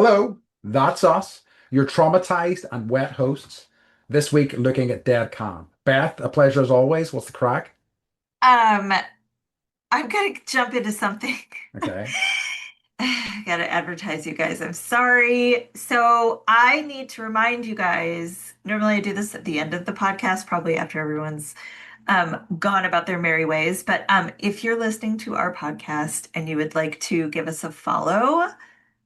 Hello, that's us, your traumatized and wet hosts. This week, looking at Dead Calm. Beth, a pleasure as always. What's the crack? Um, I'm gonna jump into something. Okay. Gotta advertise you guys. I'm sorry. So I need to remind you guys, normally I do this at the end of the podcast, probably after everyone's gone about their merry ways. But if you're listening to our podcast and you would like to give us a follow,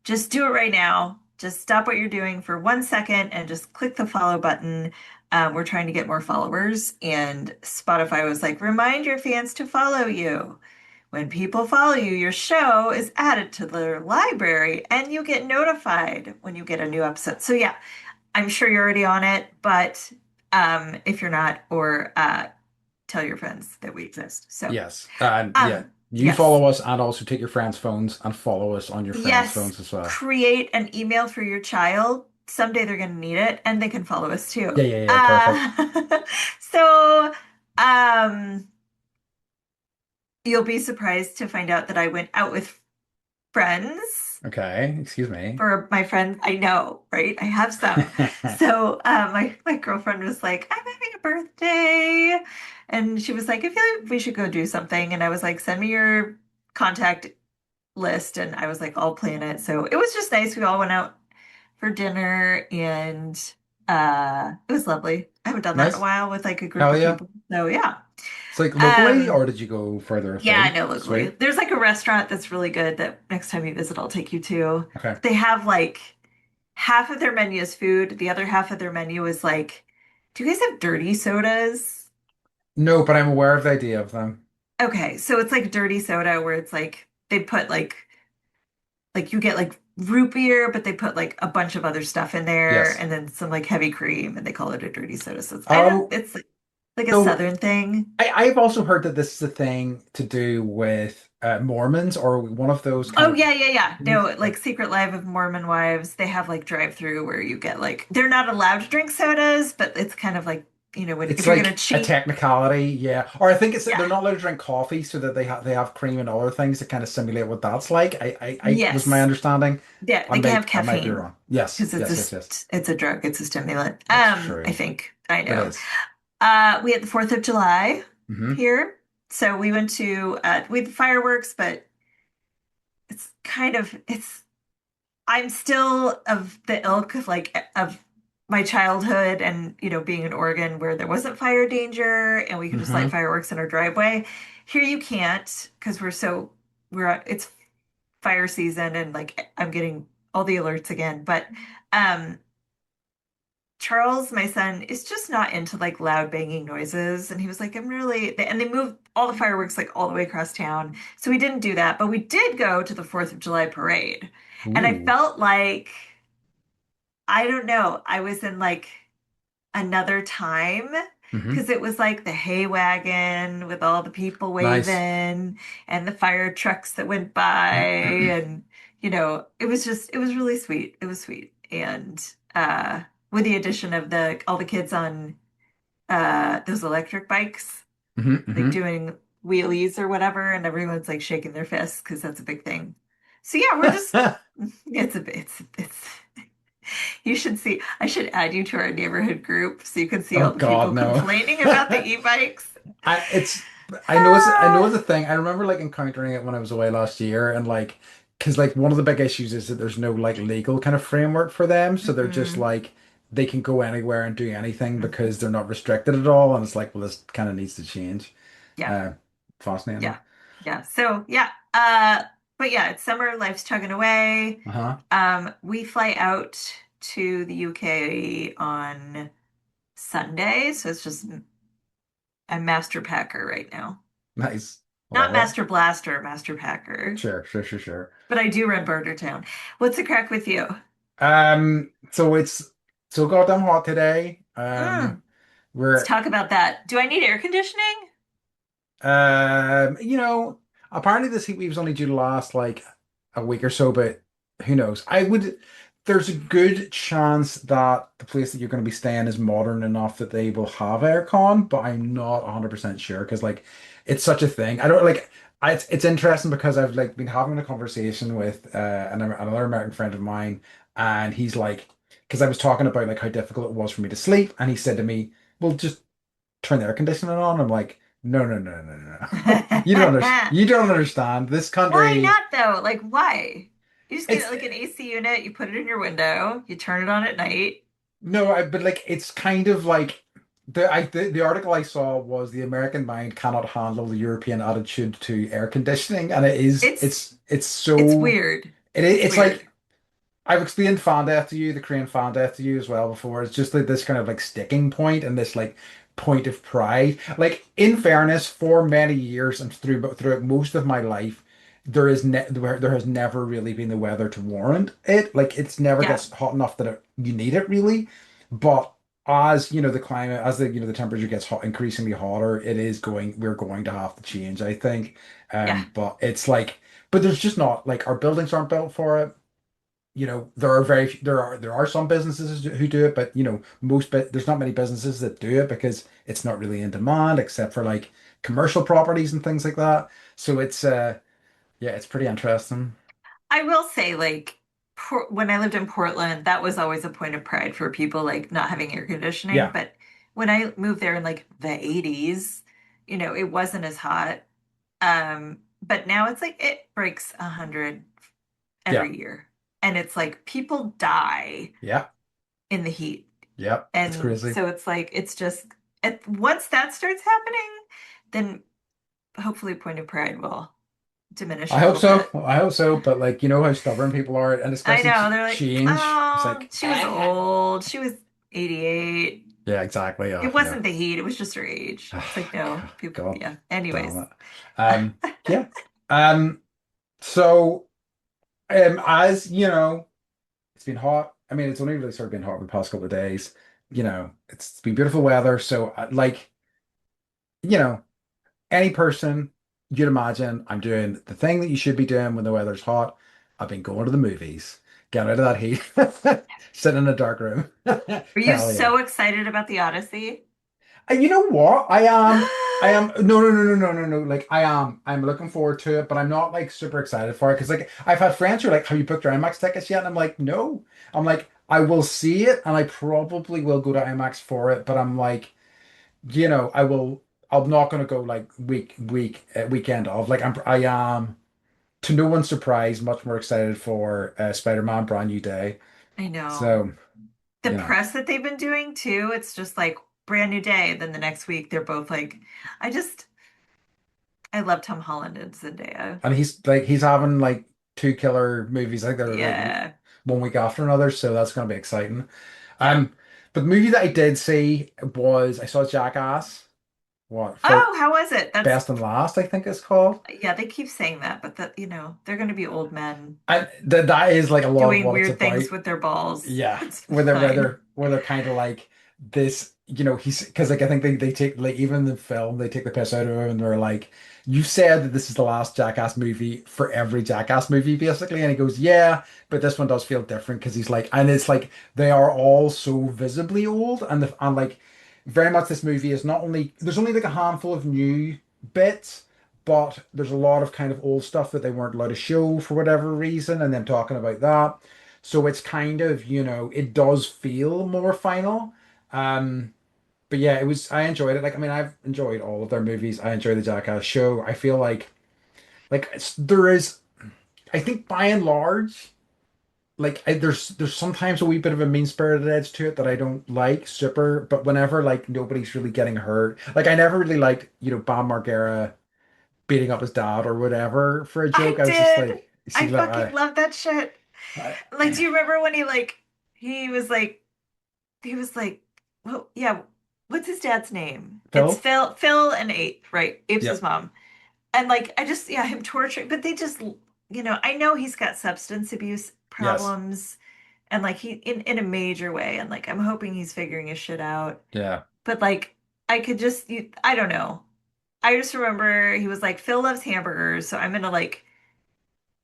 just do it right now. Just stop what you're doing for 1 second and just click the follow button. We're trying to get more followers, and Spotify was like, remind your fans to follow you. When people follow you, your show is added to their library and you get notified when you get a new episode. So, yeah, I'm sure you're already on it, but if you're not, or tell your friends that we exist. So, Yes. And yeah, um, you yes. follow us and also take your friends' phones and follow us on your friends' Yes, phones as well. create an email for your child. Someday they're going to need it, and they can follow us Yeah, too. yeah, yeah. Perfect. So, um, you'll be surprised to find out that I went out with friends Okay. Excuse me. for my friends. I know, right? I have some. So, my girlfriend was like, "I'm having a birthday," and she was like, "I feel like we should go do something." And I was like, "Send me your contact list," and I was like, "I'll plan it." So it was just nice. We all went out for dinner and it was lovely. I haven't done that in a Nice. while with like a group Hell of yeah. people. So yeah. It's like locally, Um or did you go further yeah, I afield? know locally. Sweet. There's like a restaurant that's really good that next time you visit I'll take you to. Okay. They have like half of their menu is food, the other half of their menu is like, do you guys have dirty sodas? No, but I'm aware of the idea of them. Okay, so it's like dirty soda where it's like they put like you get like root beer, but they put like a bunch of other stuff in there Yes. and then some like heavy cream and they call it a dirty soda. So it's, I don't, Oh, it's like a so Southern thing. I've also heard that this is a thing to do with Mormons or one of those kind Oh of yeah, yeah, yeah. things. No, like Secret Life of Mormon Wives, they have like drive-through where you get like they're not allowed to drink sodas, but it's kind of like, when It's if you're gonna like a cheat, technicality, yeah. Or I think it's that yeah. they're not allowed to drink coffee, so that they have cream and other things to kind of simulate what that's like. I was my Yes. understanding. Yeah, I they can might have I might be caffeine wrong. Yes, because yes, yes, yes. it's a drug, it's a stimulant. That's I true. think I It know. is. We had the 4th of July Mm-hmm. here. So we went to we had fireworks, but it's kind of it's I'm still of the ilk of like of my childhood and being in Oregon where there wasn't fire danger and we could just light Mm-hmm. fireworks in our driveway. Here you can't because it's fire season and like I'm getting all the alerts again. But um Charles, my son, is just not into like loud banging noises. And he was like, and they moved all the fireworks like all the way across town. So we didn't do that, but we did go to the 4th of July parade. And I Ooh. felt like, I don't know, I was in like another time Mm-hmm. because it was like the hay wagon with all the people Nice. waving and the fire trucks that went by. And, it was really sweet. It was sweet. And, with the addition of all the kids on those electric bikes, Mm-hmm. like Mm-hmm. doing wheelies or whatever, and everyone's like shaking their fists because that's a big thing. So yeah, we're just it's you should see. I should add you to our neighborhood group so you can see Oh all the God, people no. complaining about the e-bikes. I it's I know it's Ah, a thing. I remember like encountering it when I was away last year and like because like one of the big issues is that there's no like legal kind of framework for them. So they're just mhm, like they can go anywhere and do anything mhm. because they're not restricted at all. And it's like, well, this kind of needs to change. Yeah, Uh Fascinating. yeah, yeah. So yeah, but yeah, it's summer. Life's chugging away. Uh-huh. We fly out to the UK on Sunday, so it's just I'm master packer right now. Nice. Not Love it. master blaster, master packer. Sure, sure, sure, sure. But I do run Bartertown. What's the crack with you? So it's so goddamn hot today. Mm, let's We're talk about that. Do I need air conditioning? You know, apparently this heat wave's only due to last like a week or so, but who knows? There's a good chance that the place that you're going to be staying is modern enough that they will have aircon, but I'm not 100% sure because like it's such a thing. I don't like it's interesting because I've like been having a conversation with another American friend of mine And he's like, because I was talking about like how difficult it was for me to sleep, and he said to me, "Well, just turn the air conditioning on." I'm like, "No, no, no, no, no, no. You don't understand. This Why country, not though? Like, why? You just it's get like an AC unit, you put it in your window, you turn it on at night. no, but like it's kind of like the article I saw was the American mind cannot handle the European attitude to air conditioning, and it is It's it's it's so weird. It's it's weird. like I've explained fan death to you, the Korean fan death to you as well before. It's just like this kind of like sticking point and this like point of pride. Like in fairness, for many years and throughout most of my life, there has never really been the weather to warrant it. Like it's never Yeah. gets hot enough that you need it really. But as the climate, as the temperature gets increasingly hotter, we're going to have to change, I think. Yeah. But it's like, but there's just not like our buildings aren't built for it. There are there are some businesses who do it, but there's not many businesses that do it because it's not really in demand except for like commercial properties and things like that. So it's yeah, it's pretty interesting. I will say, like, when I lived in Portland, that was always a point of pride for people, like not having air conditioning. Yeah, But when I moved there in like the 80s, it wasn't as hot. But now it's like it breaks 100 yeah, every year. And it's like people die yeah, in the heat. yeah. It's And crazy. so it's like, it's just, once that starts happening, then hopefully point of pride will diminish I a hope little so. bit. I hope so. But like you know how stubborn people are, and I especially know. They're like, change. It's oh, like, she was old. She was 88. yeah, exactly. Oh It no. wasn't the heat, it was just her age. It's like, no, people, God yeah. damn Anyways. it. Yeah. Um. So, as you know. It's been hot. I mean, it's only really sort of been hot for the past couple of days. It's been beautiful weather. So, like, you know, any person you'd imagine, I'm doing the thing that you should be doing when the weather's hot. I've been going to the movies, get out of that heat, sit in a dark room. Were you Hell yeah. so excited about the Odyssey? And you know what? I am, no, no, no, no, no, no, no. Like, I'm looking forward to it, but I'm not like super excited for it because, like, I've had friends who are like, "Have you booked your IMAX tickets yet?" And I'm like, "No." I'm like, I will see it and I probably will go to IMAX for it, but I'm like, I'm not going to go like weekend of. Like, I am, to no one's surprise, much more excited for Spider-Man Brand New Day. I know. So, The you know. press that they've been doing too, it's just like brand new day. Then the next week they're both like, I just, I love Tom Holland and Zendaya. And he's having like two killer movies. I think they're like Yeah. one week after another, so that's gonna be exciting. Yeah. But the movie that I did see was I saw Jackass. What for Oh, how was it? That's, Best and Last, I think it's called. yeah, they keep saying that, but that, they're going to be old men And that is like a lot of doing what it's weird about. things with their balls. Yeah, It's where they're where fine. they're where they're kind of like this, he's because like I think they take like even in the film they take the piss out of him and they're like, "You said that this is the last Jackass movie for every Jackass movie, basically," and he goes, "Yeah, but this one does feel different because he's like, and it's like they are all so visibly old, and like very much this movie is not only there's only like a handful of new bits." But there's a lot of kind of old stuff that they weren't allowed to show for whatever reason, and them talking about that. So it's kind of, it does feel more final. Um, but yeah, I enjoyed it. Like, I mean, I've enjoyed all of their movies. I enjoy the Jackass show. I feel like there is, I think by and large, like there's sometimes a wee bit of a mean-spirited edge to it that I don't like super, but whenever like nobody's really getting hurt, like I never really liked, Bam Margera beating up his dad or whatever for a joke. I I was just did. like, I see, look, fucking love that shit. I Like, do you remember when he was like, he was like, well, yeah, what's his dad's name? It's Phil? Phil and Ape, right? Ape's his Yep. mom. And like, I just, yeah, him torturing, but they just, I know he's got substance abuse Yes. problems and like in a major way. And like, I'm hoping he's figuring his shit out. Yeah. But like, I could just, I don't know. I just remember he was like, Phil loves hamburgers. So I'm gonna like,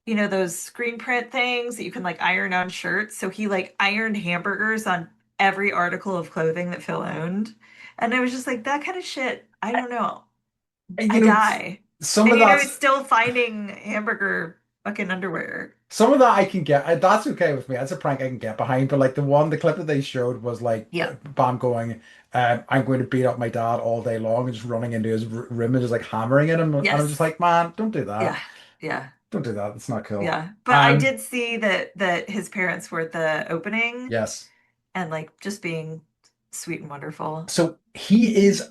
those screen print things that you can like iron on shirts. So he like ironed hamburgers on every article of clothing that Phil owned. And I was just like, that kind of shit, I don't know. And I die. some And of he's that's still finding hamburger. fucking underwear. Some of that I can get. That's okay with me. That's a prank I can get behind. But like the clip that they showed was like Yeah. Bam going, "I'm going to beat up my dad all day long," and just running into his room and just like hammering at him. And I'm just Yes. like, man, don't do that. Yeah. Yeah. Don't do that. It's not cool. Yeah. But I Um, did see that his parents were at the opening yes. and like just being sweet and wonderful. So he is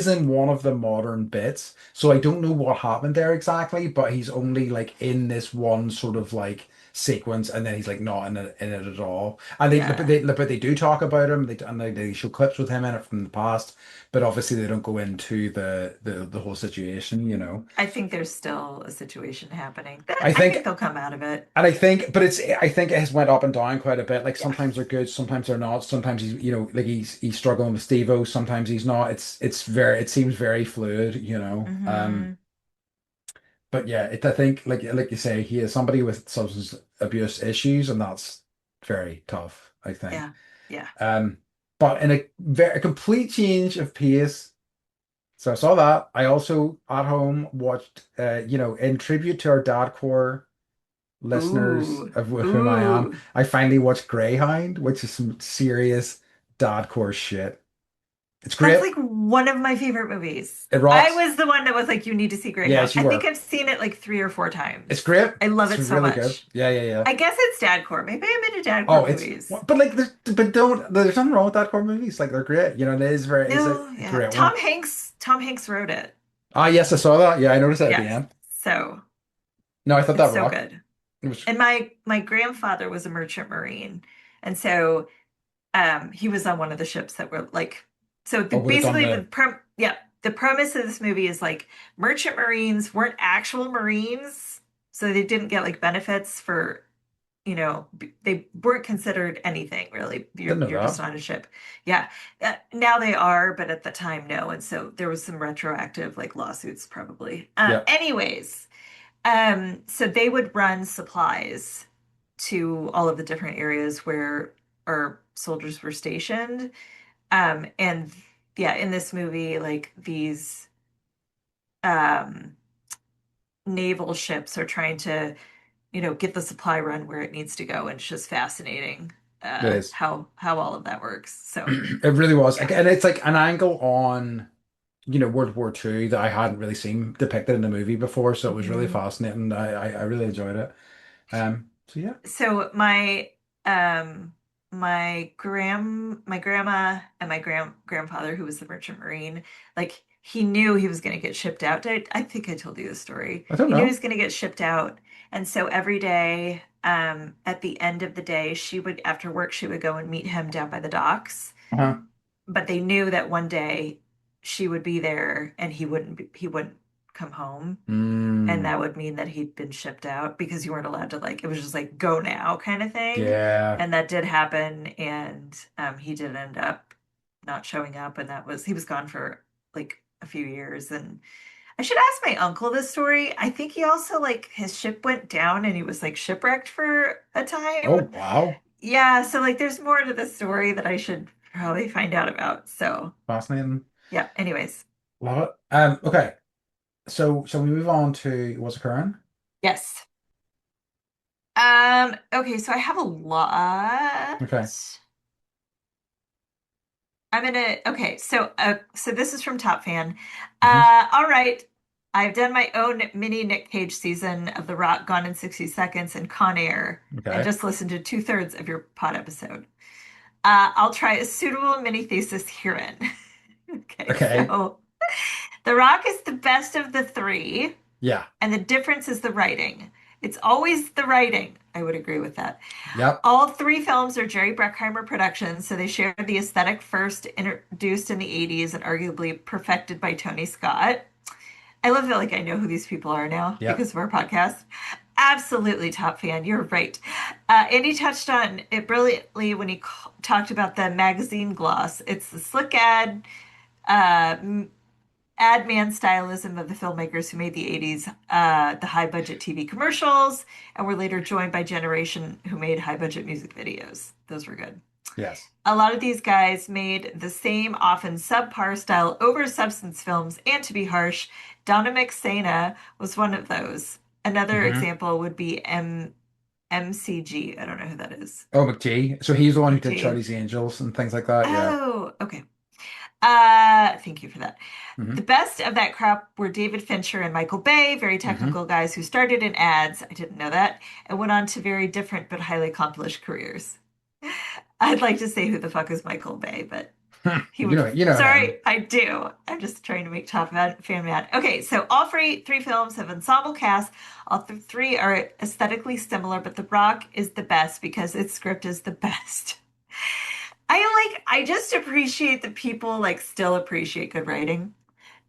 in one of the modern bits. So I don't know what happened there exactly, but he's only like in this one sort of like sequence, and then he's like not in it at all. And Yeah. but they do talk about him. They show clips with him in it from the past, but obviously they don't go into the whole situation, you know. I think there's still a situation happening. That I I think think they'll come out of it. And I think it has went up and down quite a bit. Like Yeah. sometimes they're good, sometimes they're not. Sometimes he's, like he's struggling with Steve-O, sometimes he's not. It seems very fluid, you know. Hmm. But yeah, I think like you say, he is somebody with substance abuse issues, and that's very tough, I think. Yeah. Yeah. Um, but in a complete change of pace. So I saw that. I also at home watched, in tribute to our dadcore listeners Ooh. of whom I am, Ooh. I finally watched Greyhound, which is some serious dadcore shit. It's That's great. like one of my favorite movies. It I rocks. was the one that was like, you need to see Greyhound. Yes, I you think were. I've seen it like 3 or 4 It's times. great. I love It's it so really good. much. Yeah, yeah, yeah. I guess it's dadcore. Maybe I'm into dadcore Oh, movies. but like, there's nothing wrong with dadcore movies. Like, they're great. You know, it's No, a yeah. great one. Tom Hanks wrote it. Ah, yes, I saw that. Yeah, I noticed that at the Yes. end. So No, I thought it's that so rocked. good. It was, And my grandfather was a merchant marine. And so he was on one of the ships that were like, so would have done basically the premise of this movie is like merchant marines weren't actual marines, so they didn't get like benefits for, they weren't considered anything really. didn't know You're just that. on a ship. Yeah. Now they are, but at the time, no. And so there was some retroactive like lawsuits probably. Yeah. Anyways, so they would run supplies to all of the different areas where our soldiers were stationed. And yeah, in this movie, like these um, naval ships are trying to, get the supply run where it needs to go, and it's just fascinating It is. how all of that works. So It really was. yeah. And it's like an angle on, World War II that I hadn't really seen depicted in the movie before, so it was really Mhm. fascinating. I really enjoyed it. So yeah. So um my grandma and my grandfather, who was the merchant marine, like he knew he was going to get shipped out. I think I told you the story. I don't He knew he know. was going to get shipped out, and so every day, at the end of the day, after work she would go and meet him down by the docks. Uh-huh. But they knew that one day she would be there and he wouldn't come home, and Mm, that would mean that he'd been shipped out because you weren't allowed to, like, it was just like go now kind of thing. yeah. And that did happen, and he did end up not showing up, and he was gone for like a few years. And I should ask my uncle this story. I think he also, like, his ship went down and he was like shipwrecked for a Oh time. wow. Yeah, so like there's more to the story that I should probably find out about. So Fascinating. yeah, anyways. Love it. Okay. So shall we move on to what's occurring? Yes. Okay, so I have a lot. Okay. Okay, so this is from Top Fan. Hmm. All right. I've done my own mini Nick Cage season of The Rock Gone in 60 Seconds and Con Air, and Okay. just listened to 2/3 of your pod episode. I'll try a suitable mini thesis herein. Okay, Okay. so The Rock is the best of the three, Yeah. and the difference is the writing. It's always the writing. I would agree with that. Yep. All three films are Jerry Bruckheimer productions, so they share the aesthetic first introduced in the 80s and arguably perfected by Tony Scott. I love that, like, I know who these people are now Yep. because of our podcast. Absolutely Top Fan. You're right. And he touched on it brilliantly when he talked about the magazine gloss. It's the slick uh, ad man stylism of the filmmakers who made the 80s, the high budget TV commercials, and were later joined by generation who made high budget music videos. Those were good. Yes. A lot of these guys made the same, often subpar style over substance films, and to be harsh, Donna McSana was one of those. Another Hmm. example would be MCG. I don't know who that is. Oh, McGee. So he's the one who did McG. Charlie's Angels and things like that. Yeah. Oh, okay. Thank you for that. The Hmm. best of that crop were David Fincher and Michael Bay, very Hmm. technical guys who started in ads, I didn't know that, and went on to very different but highly accomplished careers. I'd like to say who the fuck is Michael Bay, but he would. You know him. Sorry, I do. I'm just trying to make fan mad. Okay, so all three films have ensemble casts. All three are aesthetically similar, but The Rock is the best because its script is the best. I just appreciate that people like still appreciate good writing.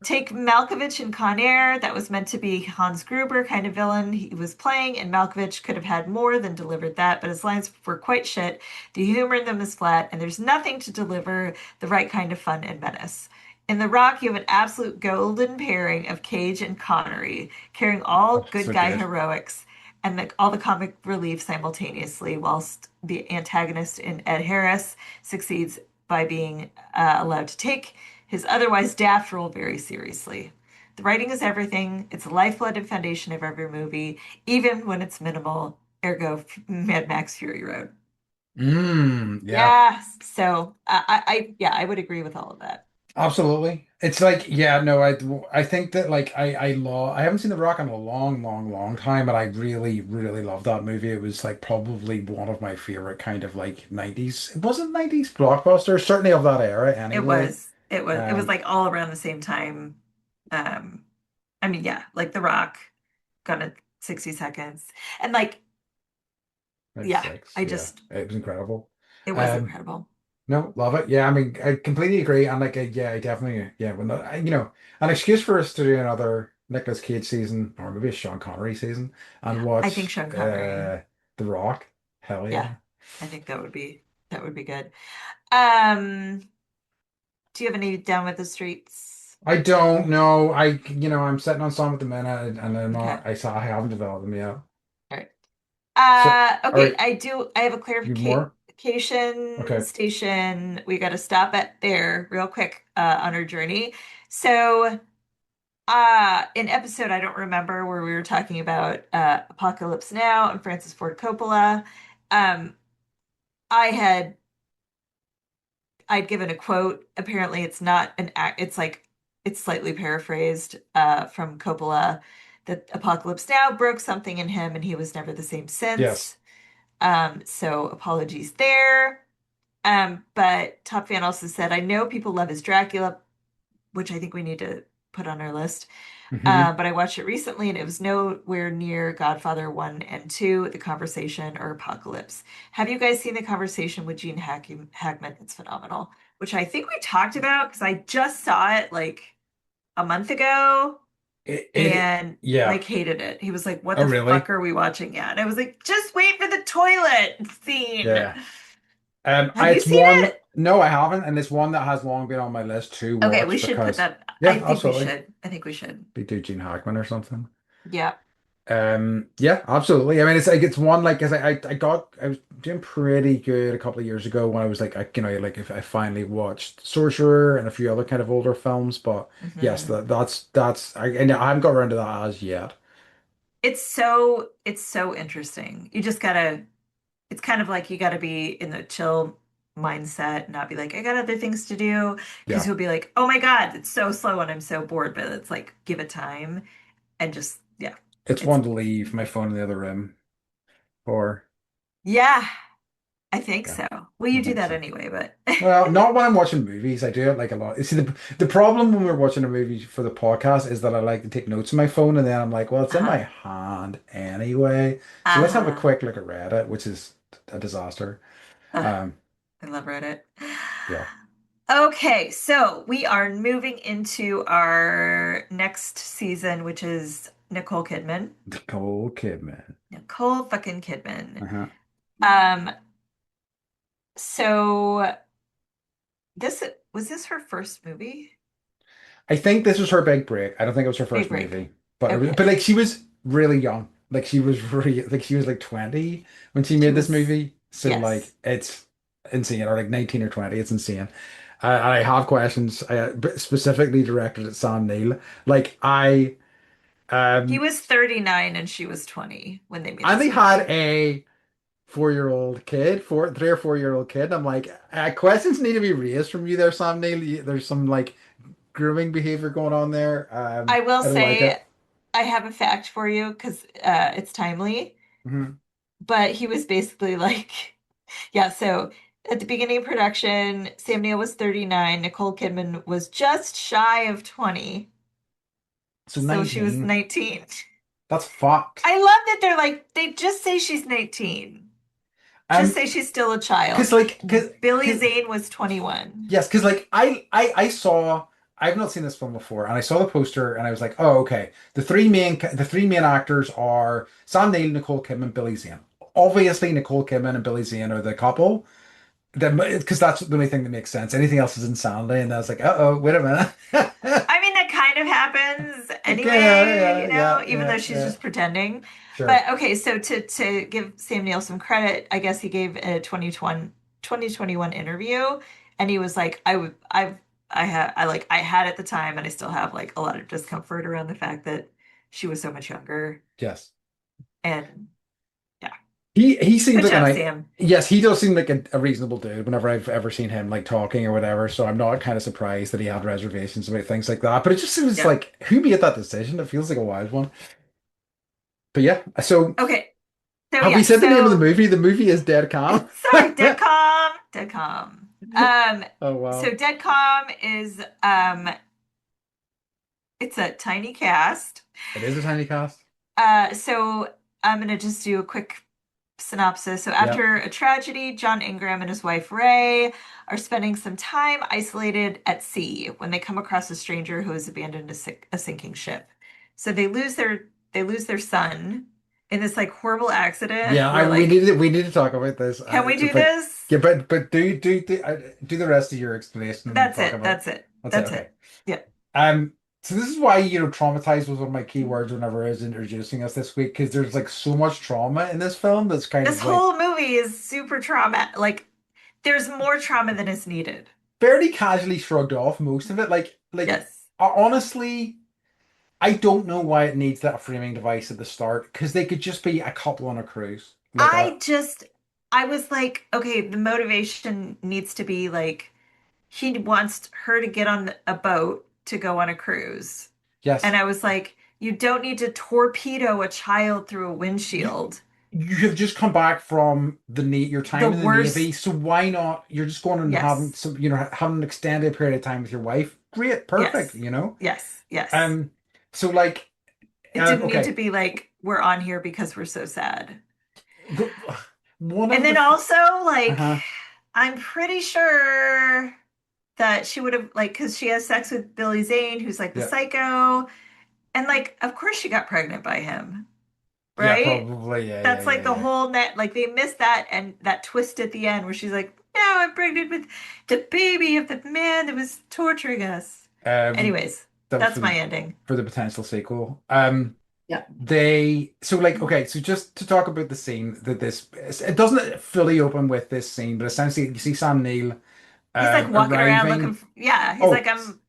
Take Malkovich in Con Air. That was meant to be Hans Gruber kind of villain he was playing, and Malkovich could have had more than delivered that, but his lines were quite shit. The humor in them is flat, and there's nothing to deliver the right kind of fun and menace. In The Rock, you have an absolute golden pairing of Cage and Connery, carrying all Oh, good so guy good. heroics and all the comic relief simultaneously, whilst the antagonist in Ed Harris succeeds by being allowed to take his otherwise daft role very seriously. The writing is everything. It's the lifeblood and foundation of every movie, even when it's minimal. Ergo, Mad Max Fury Road. Yeah. Yeah. So yeah, I would agree with all of that. Absolutely. It's like, yeah, no, I think that like I haven't seen The Rock in a long, long, long time, but I really, really love that movie. It was like probably one of my favorite kind of like 90s. It wasn't 90s blockbuster, certainly of that era It anyway. was. It was Um, like all around the same time. Um, I mean, yeah, like The Rock, gonna 60 seconds. And like, yeah, 96, I yeah. just It was incredible. it was Um, incredible. no, love it. Yeah, I mean, I completely agree. And like, yeah, I definitely, yeah, when the, you know, an excuse for us to do another Nicolas Cage season or maybe a Sean Connery season and I think watch Sean Connery. The Rock. Hell Yeah, yeah. I think that would be good. Um, do you have any down with the streets? I don't know. I'm sitting on some at the minute and I'm Okay. not, I haven't developed them yet. All right. So, all Okay, right, I have a you have more? clarification Okay. station. We got to stop at there real quick on our journey. So, in episode, I don't remember where we were talking about Apocalypse Now and Francis Ford Coppola. Um, I had I'd given a quote. Apparently, it's not an act. It's like it's slightly paraphrased from Coppola that Apocalypse Now broke something in him, and he was never the same Yes. since. So apologies there. But Top Fan also said, I know people love his Dracula, which I think we need to put on our list. Hmm. But I watched it recently and it was nowhere near Godfather 1 and 2, The Conversation, or Apocalypse. Have you guys seen The Conversation with Hackman? It's phenomenal, which I think we talked about because I just saw it like a month ago and Yeah. Mike hated it. He was like, what Oh, the fuck really? are we watching yet? And I was like, just wait for the toilet scene. Yeah. Have you It's seen one, it? no, I haven't, and it's one that has long been on my list to Okay, we watch should put because, that. I yeah, think we absolutely. should. I think we should. Be do Gene Hackman or something. Yeah. Yeah, absolutely. I mean, it's like it's one like as I was doing pretty good a couple of years ago when I was like like if I finally watched Sorcerer and a few other kind of older films, but yes, Hmm. that's and I haven't got around to that as yet. It's so interesting. You just gotta, it's kind of like you gotta be in the chill mindset, not be like, I got other things to do, because Yeah, you'll be like, oh my God, it's so slow and I'm so bored. But it's like, give it time and just, yeah, it's it's, one to leave my phone in the other room for. yeah, I think Yeah, so. Well, I you do think that so. anyway, but Well, not when I'm watching movies. I do it like a lot. See, the problem when we're watching a movie for the podcast is that I like to take notes on my phone and then I'm like, well, it's in my uh-huh, hand anyway. So let's have a uh-huh. quick look at Reddit, which is a disaster. Ugh, Um, I love Reddit. yeah, Okay, so we are moving into our next season, which is Nicole Kidman. Nicole Kidman. Nicole fucking Kidman. Uh-huh. Um, so this was this her first movie? I think this was her big break. I don't think it was her Big first break. movie, but Okay. but like she was really young. Like she was really like she was like 20 when she She made this was, movie. So like yes. it's insane, or like 19 or 20. It's insane. I have questions specifically directed at Sam Neill. Like He Um, was 39 and she was 20 when they made and this they had movie. a 4-year-old kid, 3 or 4-year-old kid. I'm like, questions need to be raised from you there, Sam Neill. There's some like grooming behavior going on there. I will I don't like say it. I have a fact for you because it's timely, Mhm. but he was basically like, yeah, so at the beginning of production, Sam Neill was 39, Nicole Kidman was just shy of 20, So so she was 19. 19. That's fucked. I love that they're like, they just say she's 19. Just Um, say she's still a child. cause like, Billy cause Zane was 21. yes, because like I saw I've not seen this film before, and I saw the poster, and I was like, oh, okay. The three main actors are Sam Neill, Nicole Kidman, Billy Zane. Obviously, Nicole Kidman and Billy Zane are the couple. Because that's the only thing that makes sense. Anything else is insanity, and I was like, uh-oh, wait a minute. I mean, that kind of happens Okay, yeah, anyway, yeah, yeah, even though yeah, she's yeah. just pretending. But Sure. okay, so to give Sam Neill some credit, I guess he gave a 2021 interview, and he was like, I had at the time, and I still have like a lot of discomfort around the fact that she was so much younger. Yes. And yeah, He seems good like a job, nice. Sam. Yes, he does seem like a reasonable dude whenever I've ever seen him like talking or whatever. So I'm not kind of surprised that he had reservations about things like that. But it just seems Yep. like who made that decision? It feels like a wild one. But yeah, so Okay. So have we yeah, said the name of the so movie? The movie is Dead Calm. sorry, dead calm, dead calm. Oh So wow. dead calm is it's a tiny cast. It is a tiny cast. So I'm gonna just do a quick synopsis. So Yeah. after a tragedy, John Ingram and his wife Ray are spending some time isolated at sea when they come across a stranger who has abandoned a sinking ship. So they lose their son in this like horrible accident Yeah, where like, we need to talk about this. can we do But this? yeah, but do the rest of your explanation and we'll That's talk it. about it. That's it. That's it. That's Okay. it. Yeah. So this is why, traumatized was one of my key words whenever I was introducing us this week, because there's like so much trauma in this film that's kind This of like whole movie is super trauma. Like, there's more trauma than is needed. fairly casually shrugged off most of it. Yes. Honestly, I don't know why it needs that framing device at the start, because they could just be a couple on a cruise. I just, I was like, okay, the motivation needs to be like, he wants her to get on a boat to go on a cruise. And Yes, I was like, you don't need to torpedo a child through a you windshield. you have just come back from your The time in the Navy, worst, so why not? You're just going and having yes, some, having an extended period of time with your wife. Great, perfect, yes, yes, yes. Um, so like, It didn't need to okay, be like, we're on here because we're so sad. the one And of then the also, like, uh-huh, I'm pretty sure that she would have, like, because she has sex with Billy Zane, who's like the yeah, psycho. And, like, of course she got pregnant by him, yeah, right? probably, yeah, yeah, That's yeah, like the yeah. whole net. Like, they missed that and that twist at the end where she's like, now I'm pregnant with the baby of the man that was torturing us. Anyways, That was that's my ending. for the potential sequel. Yeah. Okay, so just to talk about the scene that this it doesn't fully open with this scene, but essentially you see Sam Neill He's like walking around looking arriving. for, yeah, he's Oh, like, I'm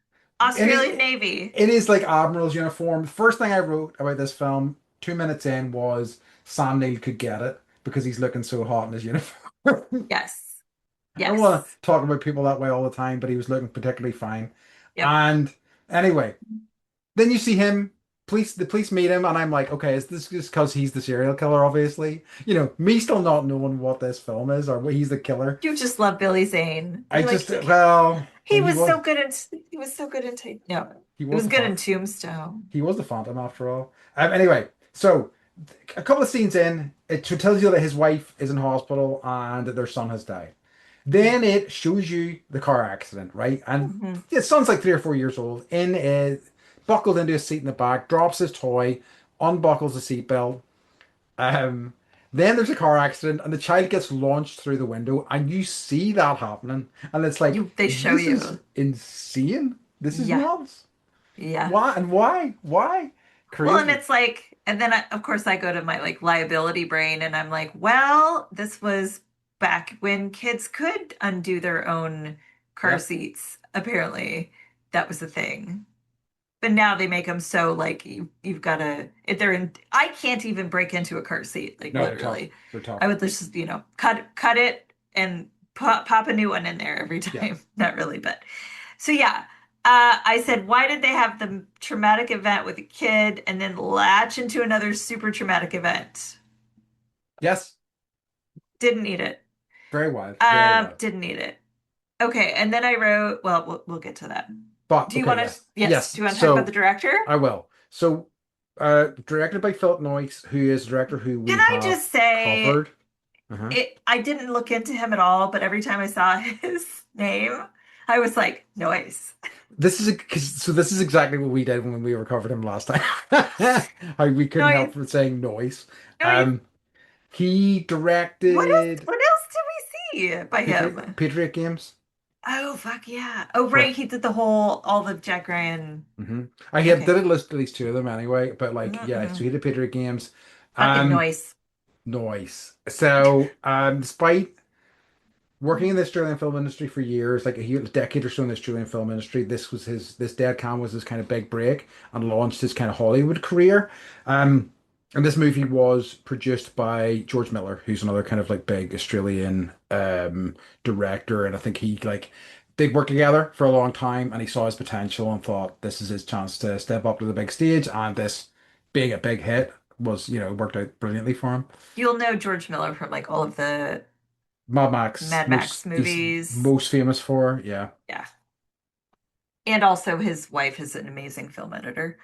and Australian Navy. it is like Admiral's uniform. First thing I wrote about this film, 2 minutes in, was Sam Neill could get it because he's looking so hot in his uniform. Yes. I don't want to Yes. talk about people that way all the time, but he was looking particularly fine. Yep. And anyway, then you see him, the police meet him, and I'm like, okay, is this just because he's the serial killer, obviously? Me still not knowing what this film is or what he's the killer. You just love Billy Zane. I You like just, well, he was so good in no, he he was was the good fa in Tombstone. he was the Phantom after all. Anyway, so a couple of scenes in, it tells you that his wife is in hospital and that their son has died. Then it shows you the car accident, right? And Mhm. his son's like 3 or 4 years old, buckled into a seat in the back, drops his toy, unbuckles the seatbelt. Um, then there's a car accident, and the child gets launched through the window, and you see that happening, and it's like, They show this is you. insane. This is Yeah. nuts. Yeah. Why and why? Why? Well, and Crazy. it's like, and then of course I go to my like liability brain and I'm like, well, this was back when kids could undo their own car Yep. seats. Apparently, that was the thing. but now they make them so like you've got to if they're in I can't even break into a car seat like No, they're tough. literally. They're I tough. would just cut it and pop a new one in there every Yeah. time. Not really, but so yeah. I said, why did they have the traumatic event with a kid and then latch into another super traumatic event? Yes. Didn't need it. Very wild. Very wild. Didn't need it. Okay, and then I wrote, well, we'll get to that. But Do you okay, want to, yes. yes, Yes. do you want to talk about the So director? I will. So directed by Philip Noyce, who is a director who Can we I have just say covered. Uh-huh. I didn't look into him at all, but every time I saw his name, I was like, noise. This is exactly what we did when we recovered him last time. How we couldn't help Noise, from saying noise. noise. Um, he directed What else did we see by him? Patriot Games. Oh, fuck yeah. Oh, For right, he did all the Jack Ryan. I had Okay. did list at least two of them anyway, but like yeah, Mm-mm. so he did Patriot Games. Fucking Um, noise. noise. So despite working in the Australian film industry for years, like a decade or so in the Australian film industry, this Dead Can was his kind of big break and launched his kind of Hollywood career. Um, and this movie was produced by George Miller, who's another kind of like big Australian director, and I think he like they'd worked together for a long time, and he saw his potential and thought this is his chance to step up to the big stage, and this being a big hit was, worked out brilliantly for him. You'll know George Miller from like all of the Mad Max, Mad Max he's movies. most famous for, yeah. Yeah. And also his wife is an amazing film editor.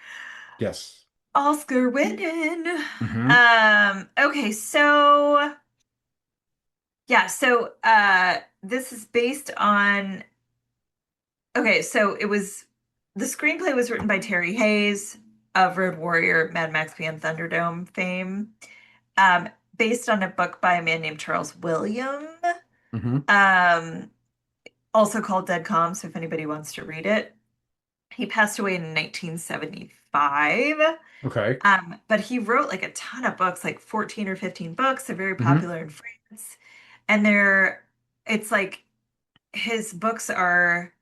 Yes. Oscar winning. Hmm. Okay, so yeah, so this is based on okay, so it was the screenplay was written by Terry Hayes of Road Warrior, Mad Max Beyond Thunderdome fame, um, based on a book by a man named Charles William, Hmm. um, also called Dead Calm, so if anybody wants to read it. He passed away in 1975. Okay. But he wrote like a ton of books, like 14 or 15 books. They're very Hmm. popular in France. And it's like his books are,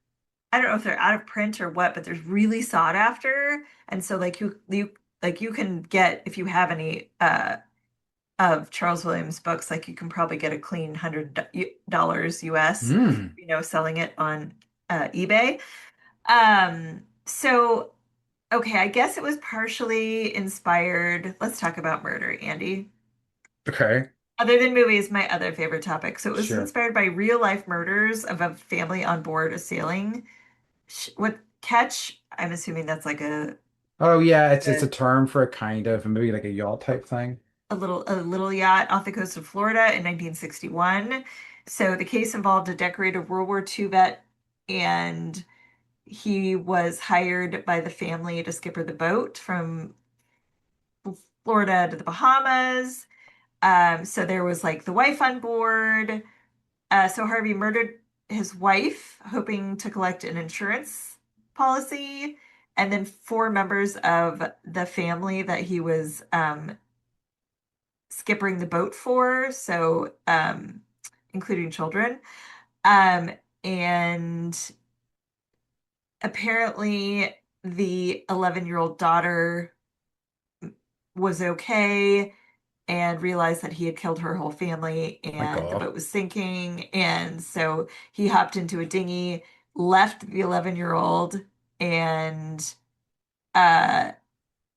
I don't know if they're out of print or what, but they're really sought after. And so like you can get, if you have any of Charles Williams books, like you can probably get a clean $100 US, Mm. selling it on eBay. So okay, I guess it was partially inspired. Let's talk about murder, Andy. Okay. Other than movies, my other favorite topic. So it was Sure. inspired by real life murders of a family on board a sailing. What catch? I'm assuming that's like Oh yeah, it's a a term for a kind of maybe like a yacht type thing. a little yacht off the coast of Florida in 1961. So the case involved a decorated World War II vet, and he was hired by the family to skipper the boat from Florida to the Bahamas. So there was like the wife on board. So Harvey murdered his wife, hoping to collect an insurance policy, and then four members of the family that he was skippering the boat for, so including children. Um, and apparently, the 11-year-old daughter was okay and realized that he had killed her whole family My and the God. boat was sinking. And so he hopped into a dinghy, left the 11-year-old, and uh,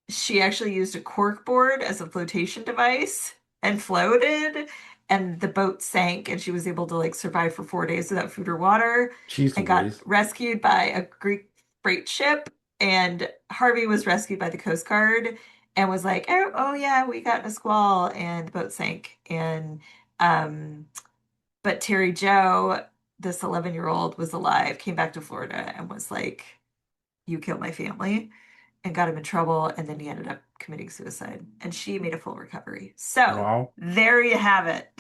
she actually used a cork board as a flotation device and floated. And the boat sank, and she was able to like survive for 4 days without food or water Jeez and got Louise. rescued by a Greek freight ship. And Harvey was rescued by the Coast Guard and was like, oh yeah, we got in a squall and the boat sank. And um, but Terry Joe, this 11-year-old, was alive, came back to Florida and was like, you killed my family and got him in trouble. And then he ended up committing suicide. And she made a full recovery. So Wow. there you have it.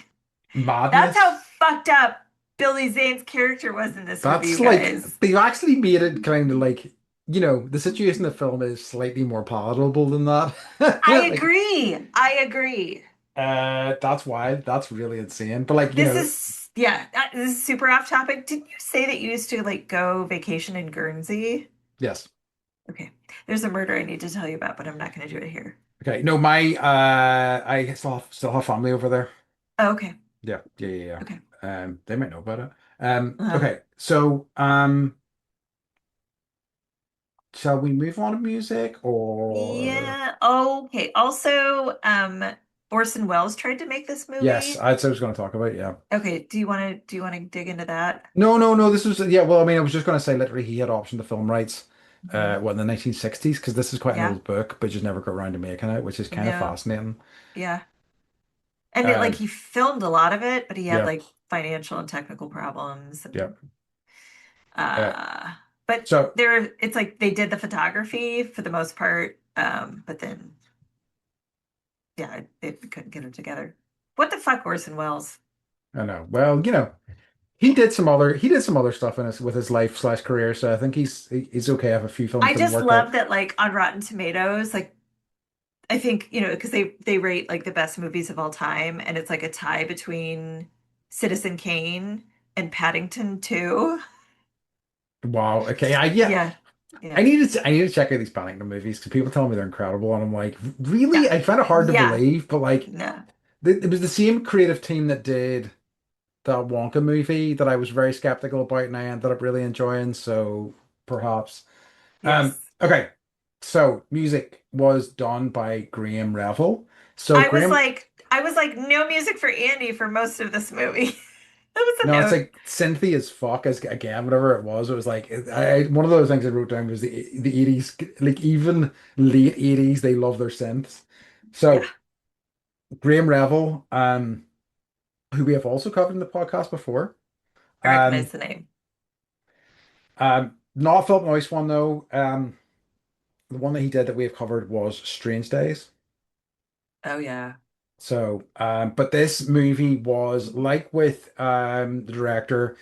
That's how Madness. fucked up Billy Zane's character was in this movie, That's you like guys. they've actually made it kind of like, the situation in the film is slightly more palatable than that. I Like, agree. I agree. that's wild. That's really insane. But like, This is, yeah, this is super off topic. Didn't you say that you used to like go vacation in Guernsey? yes. Okay. There's a murder I need to tell you about, but I'm not going to do it here. Okay. No, my I still have family over there. Oh, okay. Yeah, yeah, yeah, yeah. Okay. They might know about it. Uh, Okay. So, shall we move on to music or yeah. Okay. Also, Orson Welles tried to make this yes, movie. I'd say I was going to talk about it, yeah. Okay. Do you want to dig into that? No, no, no. This was yeah. Well, I mean, I was just going to say literally he had optioned the film rights, Hmm. what in the 1960s, because this is quite an Yeah. old book, but just never got around to making it, which is kind of No. fascinating. Yeah. And it like Um, he filmed a lot of it, but he had yeah, like financial and technical problems yeah. and Uh, uh but so there it's like they did the photography for the most part, but then yeah, they couldn't get it together. What the fuck, Orson Welles? I know. Well, he did some other stuff in his with his life slash career, so I think he's okay if a few films I didn't just work out. love that like on Rotten Tomatoes, like I think, because they rate like the best movies of all time, and it's like a tie between Citizen Kane and Paddington 2. Wow. Okay. Yeah. Yeah. Yeah. I need to check out these Paddington movies because people tell me they're incredible, and I'm like, really? Yeah. I find it hard to Yeah. believe, but like, No. it was the same creative team that did that Wonka movie that I was very skeptical about, and I ended up really enjoying. So perhaps. Yes. Okay. So music was done by Graham Revel. So Graham, I was like, no music for Andy for most of this movie. That was a no, it's note. like synthy as fuck as again, whatever it was. It was like one of those things I wrote down was the 80s, like even late 80s, they love their synths. Yeah. So Graham Revel, who we have also covered in the podcast before. I recognize Um, the name. Not a Philip Noyce one though. The one that he did that we have covered was Strange Days. Oh yeah. So, but this movie was like with the director.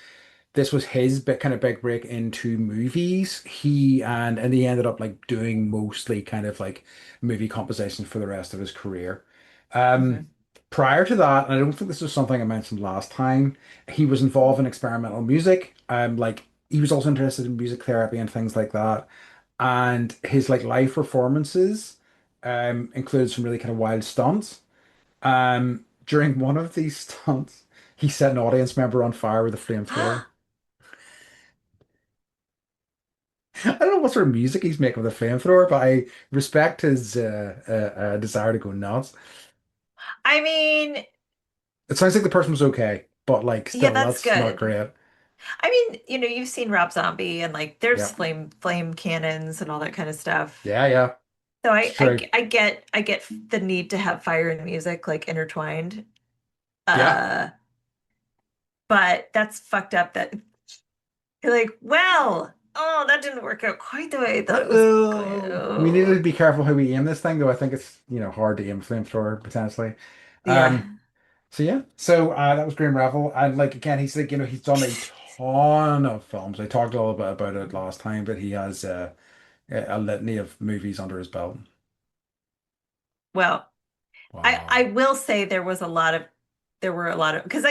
This was his bit kind of big break into movies. And he ended up like doing mostly kind of like movie compositions for the rest of his career. Um, Hmm. Prior to that, and I don't think this was something I mentioned last time, he was involved in experimental music. Like he was also interested in music therapy and things like that. And his like live performances included some really kind of wild stunts. During one of these stunts, he set an audience member on fire with a flamethrower. I don't know what sort of music he's making with a flamethrower, but I respect his desire to go nuts. I mean, It sounds like the person was okay, but like yeah, still, that's that's not good. great. I mean, you've seen Rob Zombie and like there's Yeah, flame cannons and all that kind of stuff. yeah, yeah. So It's true. I get the need to have fire and music like intertwined. Yeah. Uh, but that's fucked up that you're like, well, oh, that didn't work out quite the way I thought it was going. We need to Oh. be careful how we aim this thing, though. I think it's hard to aim a flamethrower potentially. Um, Yeah. So yeah, so that was Graham Revel, and like again, he's like he's done a ton of films. I talked a little bit about it last time, but he has a litany of movies under his belt. Well, I Wow. will say there were a lot of because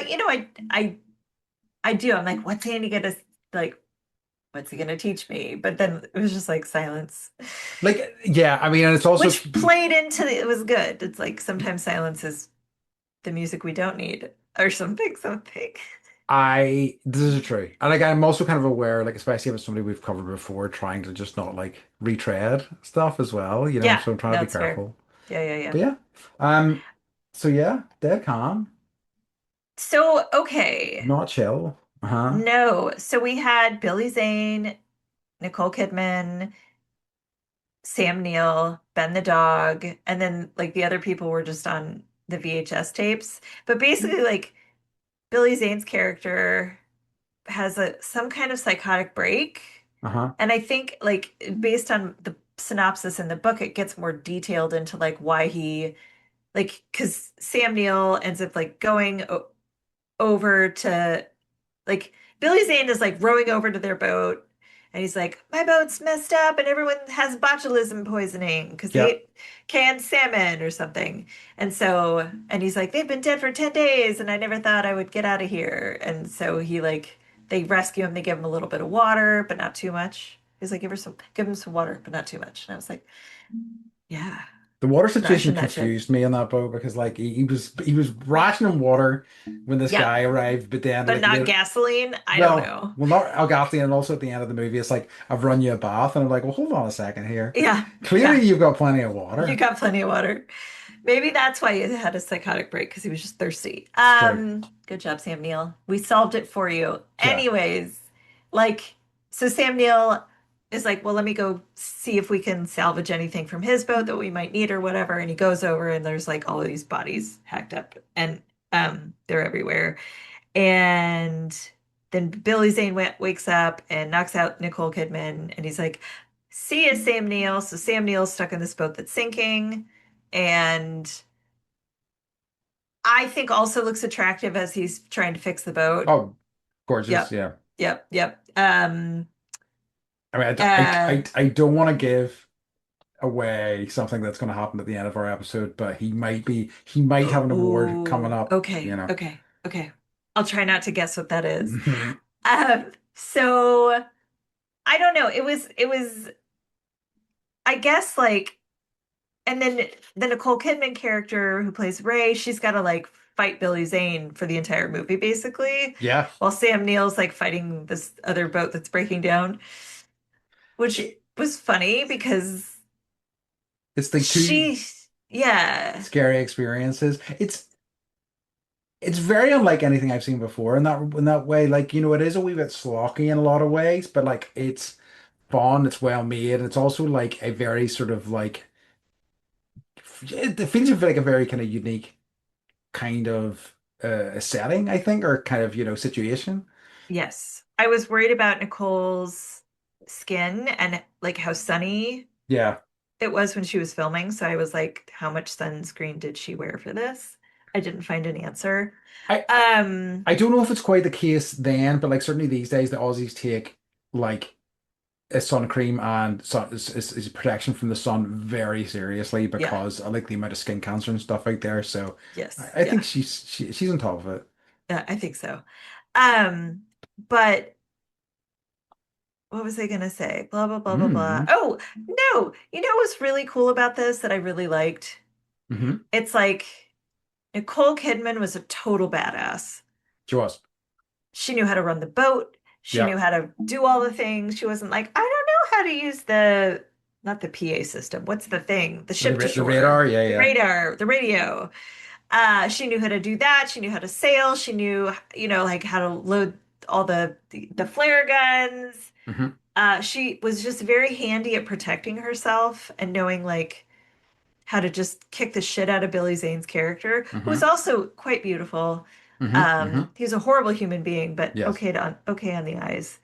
I do. I'm like, what's Andy gonna like? What's he gonna teach me? But then it was just like silence, Like yeah, I mean, and it's also which played into it was good. It's like sometimes silence is the music we don't need or something. this is true, and like I'm also kind of aware, like especially if it's somebody we've covered before, trying to just not like retread stuff as well, Yeah, So I'm trying to no, be it's fair. careful. Yeah, yeah, yeah. But yeah, um, so yeah, Dead Calm, So, okay. not chill. Uh-huh. No. So we had Billy Zane, Nicole Kidman, Sam Neill, Ben the dog, and then like the other people were just on the VHS tapes. But basically, like Billy Zane's character has some kind of psychotic break. Uh-huh. And I think like based on the synopsis in the book, it gets more detailed into like why he like because Sam Neill ends up like going over to like Billy Zane is like rowing over to their boat and he's like, my boat's messed up and everyone has botulism poisoning because they Yeah. ate canned salmon or something. And he's like, they've been dead for 10 days and I never thought I would get out of here. And so he like, they rescue him, they give him a little bit of water, but not too much. He's like, give him some water, but not too much. And I was like, yeah, The water situation ration that shit. confused me in that boat because like he was rationing water when this Yep. guy arrived, but then But like not later, gasoline. I don't well, know. well not Algafty, and also at the end of the movie, it's like I've run you a bath, and I'm like, well, hold on a second here. Yeah. Clearly, Yeah. you've got plenty of You water. got plenty of water. Maybe that's why he had a psychotic break because he was just thirsty. It's true. Good job, Sam Neill. We solved it for you. Yeah. Anyways, like, so Sam Neill is like, well, let me go see if we can salvage anything from his boat that we might need or whatever. And he goes over and there's like all of these bodies hacked up and they're everywhere. And then Billy Zane wakes up and knocks out Nicole Kidman, and he's like, "See ya, Sam Neill." So Sam Neill's stuck in this boat that's sinking, and I think also looks attractive as he's trying to fix the boat. Oh, gorgeous. Yep, Yeah. yep, yep. I mean, Uh, I don't want to give away something that's going to happen at the end of our episode, but he might have an award coming oh, up, you okay, know. okay, okay. I'll try not to guess what that is. Mhm. So I don't know. It was, I guess like. And then the Nicole Kidman character who plays Ray, she's got to like fight Billy Zane for the entire movie, basically, Yeah. while Sam Neill's like fighting this other boat that's breaking down, which It, was funny because it's like two she, yeah, scary experiences. It's very unlike anything I've seen before in that way. Like, you know, it is a wee bit slocky in a lot of ways, but like it's fun, it's well made, and it's also like a very sort of like it feels like a very kind of unique kind of setting, I think, or kind of, you know, situation. yes. I was worried about Nicole's skin and like how sunny Yeah. it was when she was filming. So I was like, how much sunscreen did she wear for this? I didn't find an answer. I Um, I don't know if it's quite the case then, but like certainly these days the Aussies take like a sun cream and is protection from the sun very seriously yeah, because I like the amount of skin cancer and stuff out there. So yes, I think yeah. she's on top of it. Yeah, I think so. Um, but what was I gonna say? Blah blah blah blah blah. Mm. Oh, no. You know what's really cool about this that I really liked? Hmm. It's like Nicole Kidman was a total badass. She was. She knew how to run the boat. She Yeah. knew how to do all the things. She wasn't like, I don't know how to use the not the PA system. What's the thing? The ship to The shore, radar, yeah, the yeah. radar, the radio. She knew how to do that. She knew how to sail. She knew, like how to load all the flare guns. Hmm. She was just very handy at protecting herself and knowing like how to just kick the shit out of Billy Zane's character, who was Hmm. also quite beautiful. Hmm. Hmm. He was a horrible human being, but Yes. okay on the eyes.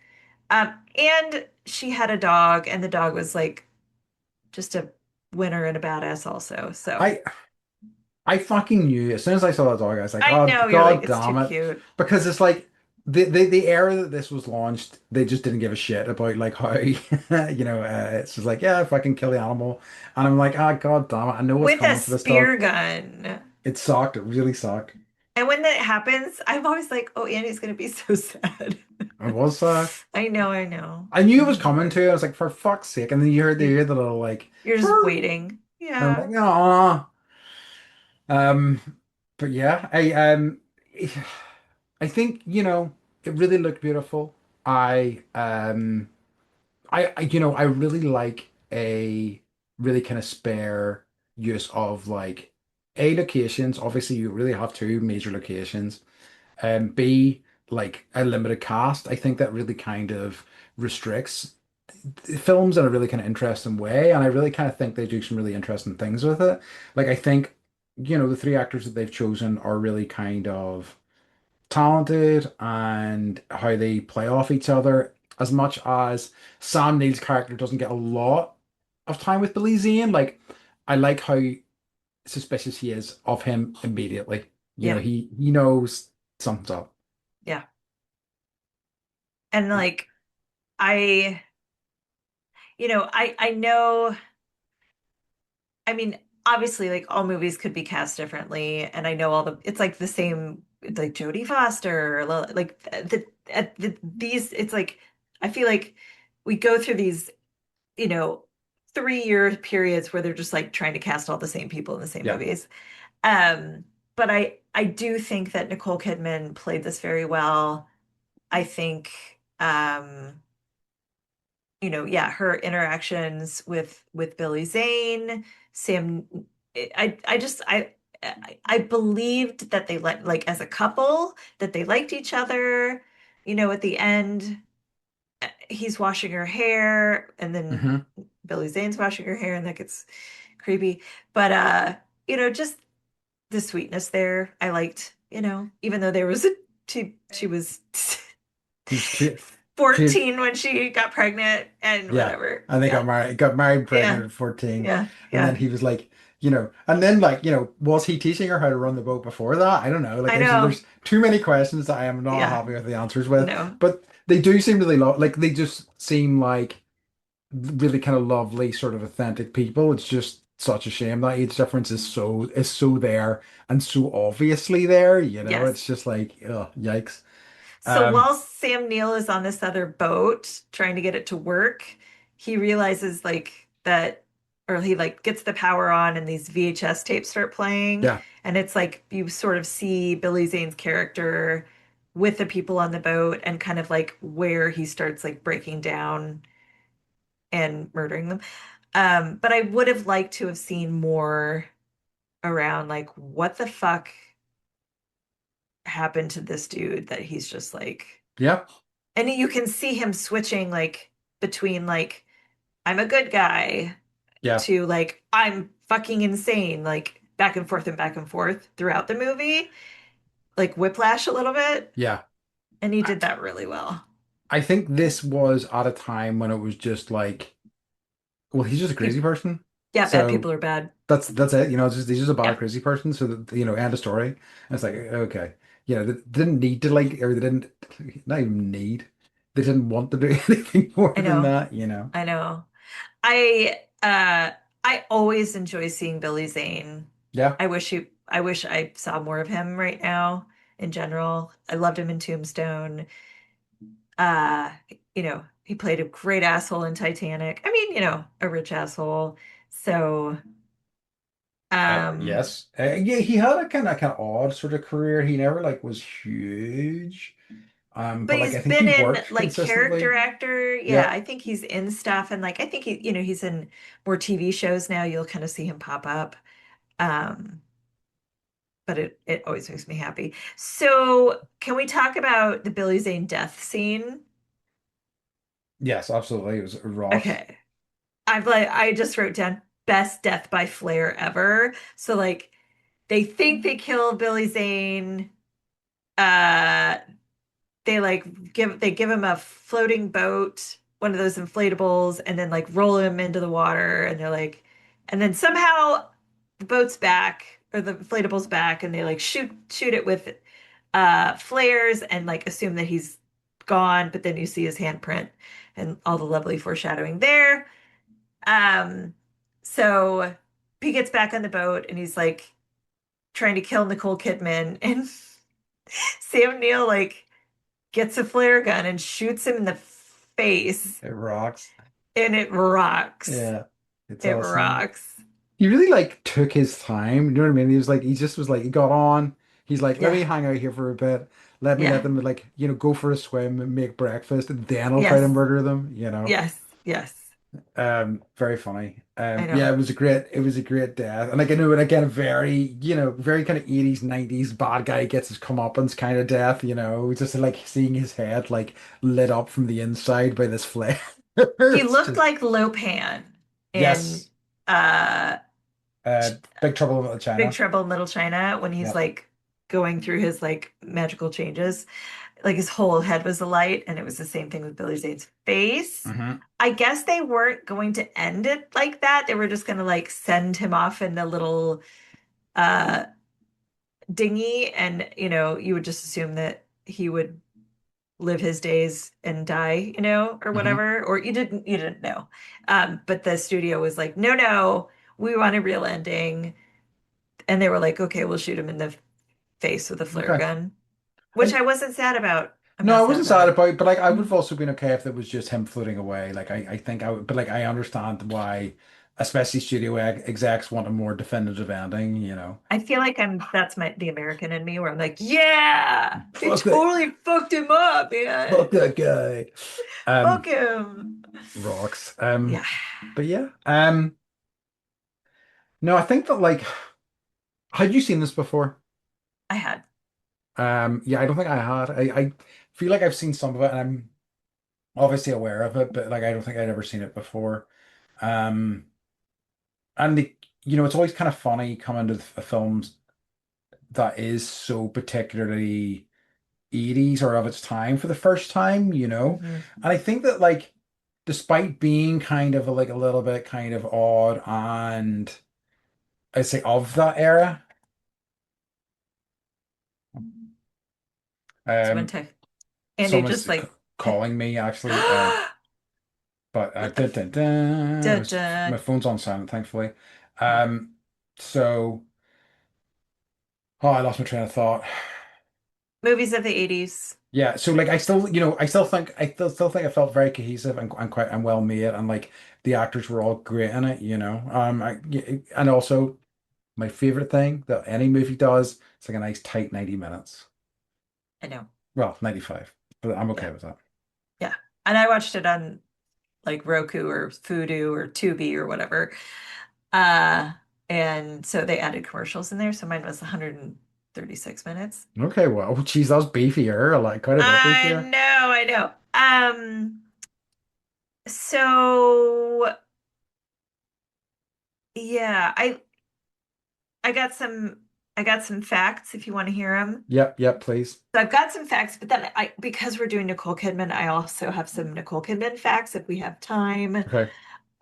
And she had a dog, and the dog was like just a winner and a badass also. So I I fucking knew as soon as I saw that dog, I was like, I oh know you're like, God it's too damn it. cute. Because it's like the era that this was launched, they just didn't give a shit about like how you know, it's just like, yeah, fucking kill the animal. And I'm like, ah, God damn it, I know what's With a coming for this dog. spear gun. It sucked, it really sucked. And when that happens, I'm always like, oh, Andy's gonna be so sad. It was I know. I knew it was Oh, coming Lord. too. I was like, for fuck's sake. And then you You, hear the little like you're just "Brr," waiting. and I'm Yeah. like, ah. Um, but yeah, I think, you know, it really looked beautiful. You know, I really like a really kind of spare use of like A locations. Obviously, you really have two major locations. And B, like a limited cast. I think that really kind of restricts films in a really kind of interesting way. And I really kind of think they do some really interesting things with it. Like I think, you know, the three actors that they've chosen are really kind of talented and how they play off each other as much as Sam Neill's character doesn't get a lot of time with Billy Zane. Like I like how suspicious he is of him immediately. You know, Yeah. he knows something's up. Yeah. And like I, I know, I mean, obviously like all movies could be cast differently and I know it's like the same it's like Jodie Foster, like these it's like I feel like we go through these, you know, 3 year periods where they're just like trying to cast all the same people in the same Yeah. movies. But I do think that Nicole Kidman played this very well. I think yeah, her interactions with Billy Zane, Sam, I just I believed that they like as a couple that they liked each other. At the end, he's washing her hair, and then Hmm. Billy Zane's washing her hair, and that gets creepy. But just the sweetness there, I liked. Even though there was she was He was cute. Cute. 14 when she got pregnant and Yeah. whatever. And they Yeah. got married pregnant Yeah. at 14. Yeah. And then Yeah. he was like, and then like, was he teaching her how to run the boat before that? I don't know. Like I know. there's too many questions that I am not Yeah. happy with the answers with. No. But they do seem really like they just seem like really kind of lovely, sort of authentic people. It's just such a shame that age difference is so there and so obviously there, Yes. It's just like, oh, yikes. So Um, while Sam Neill is on this other boat trying to get it to work, he realizes like that, or he like gets the power on and these VHS tapes start playing. yeah, And it's like you sort of see Billy Zane's character with the people on the boat and kind of like where he starts like breaking down and murdering them. But I would have liked to have seen more around like what the fuck happened to this dude that he's just like, yeah, and you can see him switching like between like I'm a good guy yeah, to like I'm fucking insane, like back and forth throughout the movie, like whiplash a little bit, yeah. and he I, did that really well. I think this was at a time when it was just like, well, he's just a crazy Pe- person. yeah, bad So people are bad. that's it. he's just a bad Yep, crazy person. So that, end of story. And it's like, okay, they didn't need to like, or they didn't not even need. They didn't want to do anything more I than know, that. I know. I always enjoy seeing Billy Zane. Yeah. I wish I saw more of him right now in general. I loved him in Tombstone. Uh, he played a great asshole in Titanic. I mean, a rich asshole. So, um, Yes. Yeah, he had a kind of odd sort of career. He never like was huge. but But like he's I think been he in worked like character consistently. actor. Yeah, Yeah. I think he's in stuff and like I think he's in more TV shows now. You'll kind of see him pop up. Um, but it always makes me happy. So, can we talk about the Billy Zane death scene? Yes, absolutely. It was rocked. Okay. I just wrote down best death by flare ever. So like they think they kill Billy Zane. Uh they give him a floating boat, one of those inflatables, and then like roll him into the water and they're like and then somehow the boat's back or the inflatable's back and they like shoot it with flares and like assume that he's gone, but then you see his handprint and all the lovely foreshadowing there. Um, so he gets back on the boat and he's like trying to kill Nicole Kidman, and Sam Neill like gets a flare gun and shoots him in the face, It rocks. and it rocks. Yeah. It's It awesome. rocks. He really like took his time. You know what I mean? He just was like, he got on. He's like, let Yeah. me hang out here for a bit. Let Yeah. them like, go for a swim and make breakfast, and then I'll try to Yes. murder them. Yes. Yes. Very funny. I Yeah, know. it was a great death. And like I know, and again, a very, very kind of 80s, 90s bad guy gets his comeuppance kind of death. Just like seeing his head like lit up from the inside by this flare. He It's looked just, like Lopan in yes. uh Big Trouble in Little Big China. Trouble in Little China when he's Yeah. like going through his like magical changes. Like his whole head was alight, and it was the same thing with Billy Zane's face. Hmm. I guess they weren't going to end it like that. They were just gonna like send him off in a little uh dinghy, and you would just assume that he would live his days and die, or Hmm. whatever. Or you didn't know. But the studio was like, no, no, we want a real ending. And they were like, okay, we'll shoot him in the face with a flare Okay. gun, which And I wasn't sad about. I'm No, I not sad wasn't about sad it. about it, but like I would have also been okay if it was just him floating away. Like I think I would, but like I understand why, especially studio execs want a more definitive ending, you know. I feel like that's the American in me where I'm like, yeah, it Fuck that, totally fucked him up, fuck man. that guy. Fuck Um, him. Rocks. Yeah, But yeah. No, I think that like, had you seen this before? I had. Yeah, I don't think I had. I feel like I've seen some of it, and I'm obviously aware of it, but like I don't think I'd ever seen it before. Um, and it's always kind of funny coming to a film that is so particularly 80s or of its time for the first time, you know? Hmm. And I think that like despite being kind of like a little bit kind of odd and I'd say of that era, Someone um text Andy someone's just like calling me actually, but what the dun, dun, dun, da, da. my phone's on silent, thankfully. Oh. So oh, I lost my train of thought. Movies of the 80s. Yeah, so like I still, I still think it felt very cohesive and quite and well made, and like the actors were all great in it, you know. And also my favorite thing that any movie does, it's like a nice tight 90 minutes. I know. Well, 95, but I'm Yeah. okay with that. Yeah. And I watched it on like Roku or Fudu or Tubi or whatever. Uh, and so they added commercials in there. So mine was 136 minutes. Okay, well, geez, that was beefier, like quite a bit I beefier. know, I know. So yeah, I got some I got some facts if you want to hear them. Yep, yep, please. So I've got some facts, but then because we're doing Nicole Kidman, I also have some Nicole Kidman facts if we have time. Okay,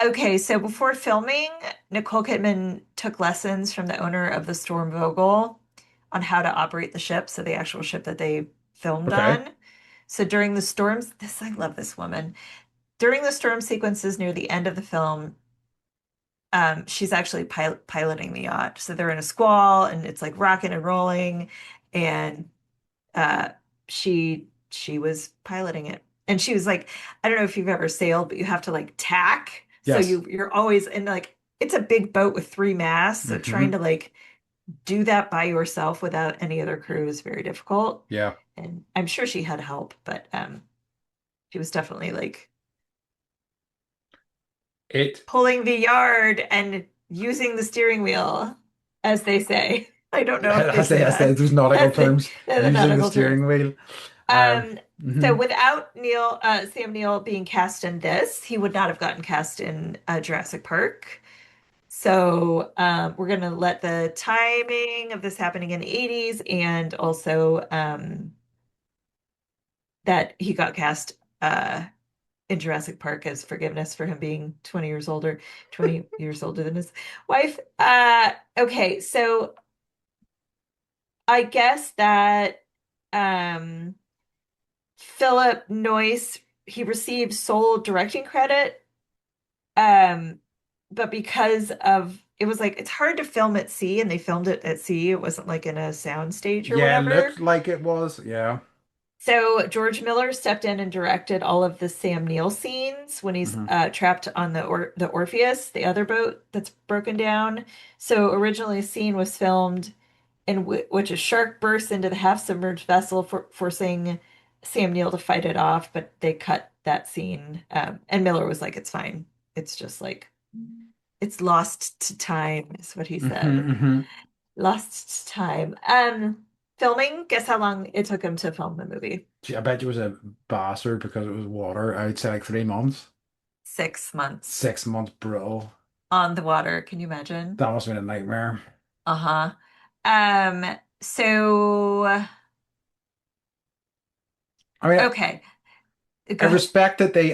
Okay, so before filming, Nicole Kidman took lessons from the owner of the Storm Vogel on how to operate the ship, so the actual ship that they filmed okay, on. So during the storms, I love this woman. During the storm sequences near the end of the film, she's actually piloting the yacht. So they're in a squall and it's like rocking and rolling, and uh, she was piloting it. And she was like, I don't know if you've ever sailed, but you have to like tack. So yes. you're always in like it's a big boat with three masts. So trying Hmm. to like do that by yourself without any other crew is very difficult. Yeah. And I'm sure she had help, but she was definitely like It pulling the yard and using the steering wheel, as they say. I don't know if they as say they that. those nautical As terms, the using the nautical terms. steering wheel. Um, Um, so mhm. without Sam Neill being cast in this, he would not have gotten cast in Jurassic Park. So we're going to let the timing of this happening in the 80s and also that he got cast in Jurassic Park as forgiveness for him being 20 years older, 20 years older than his wife. Okay, so I guess that um, Philip Noyce, he received sole directing credit. Um, but because of it was like it's hard to film at sea and they filmed it at sea. It wasn't like in a sound stage or Yeah, it whatever. looked like it was. Yeah. So George Miller stepped in and directed all of the Sam Neill scenes when he's Hmm. trapped on the Orpheus, the other boat that's broken down. So originally, a scene was filmed in which a shark bursts into the half-submerged vessel, forcing Sam Neill to fight it off. But they cut that scene, and Miller was like, "It's fine. It's just like it's lost to time," is what he said. Hmm. Hmm. Lost to time. Filming. Guess how long it took him to film the movie? Gee, I bet you was a bastard because it was water. I'd say like 3 months. 6 months 6 months, bro. on the water. Can you imagine? That must have been a nightmare. Uh-huh. So I mean, okay, go ahead.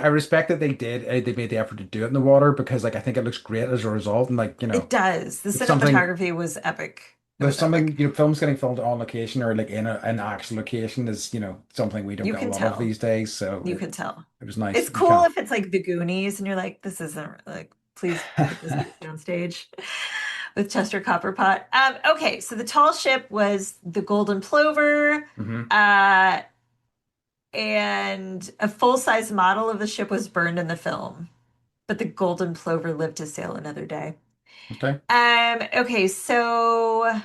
I respect that they made the effort to do it in the water because like I think it looks great as a result and like It does. The it's something cinematography was epic. It there's was epic. something films getting filmed on location or like in an actual location is something we don't You get a can lot of tell. these days, so You can tell. it was nice. It's You cool can't. if it's like the Goonies and you're like, this isn't like, please put this on downstage with Chester Copperpot. Okay, so the tall ship was the Golden Plover. Hmm. Uh, and a full-size model of the ship was burned in the film, but the Golden Plover lived to sail another day. Okay. Okay, so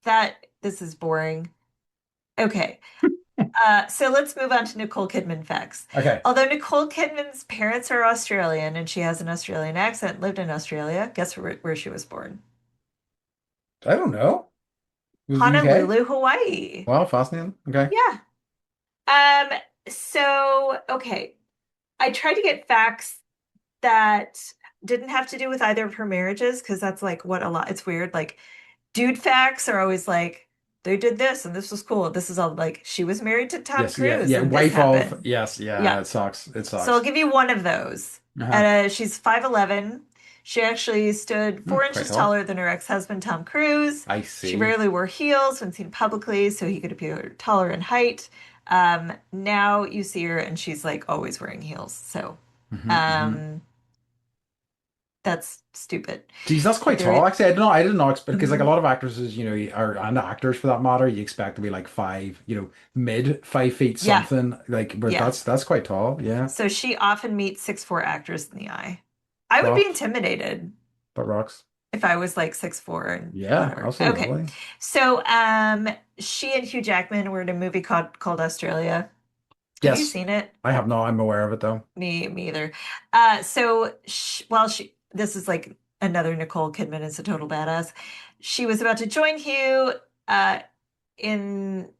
that this is boring. Okay. So let's move on to Nicole Kidman facts. Okay. Although Nicole Kidman's parents are Australian and she has an Australian accent, lived in Australia, guess where she was born? I don't know. Was the UK? Honolulu, Hawaii. Well, fascinating. Okay. Yeah. Um, so okay. I tried to get facts that didn't have to do with either of her marriages because that's like what a lot it's weird. Like dude facts are always like they did this and this was cool. This is all like she was married to Tom Yes, yeah, Cruise yeah. and this Wife of, happened. yes, Yeah. yeah, it sucks. It So I'll sucks. give you one of those. Uh-huh. She's 5'11". She actually stood Hmm, 4 quite inches tall. taller than her ex-husband, Tom Cruise. I She see. rarely wore heels when seen publicly, so he could appear taller in height. Now you see her and she's like always wearing heels. So Hmm. um, that's stupid. Geez, that's quite tall. There, Actually, I didn't know expect because like a mhm. lot of actresses, are and actors for that matter, you expect to be like five, mid 5 feet Yeah, something. Like, but yeah. that's quite tall. Yeah, So she often meets 6'4" actors in the eye. I would be rock, intimidated but rocks. if I was like 6'4" and Yeah, whatever. Okay. absolutely. So she and Hugh Jackman were in a movie called Australia. Have you Yes, seen it? I have no. I'm aware of it though. Me either. So while she this is like another Nicole Kidman is a total badass. She was about to join Hugh uh in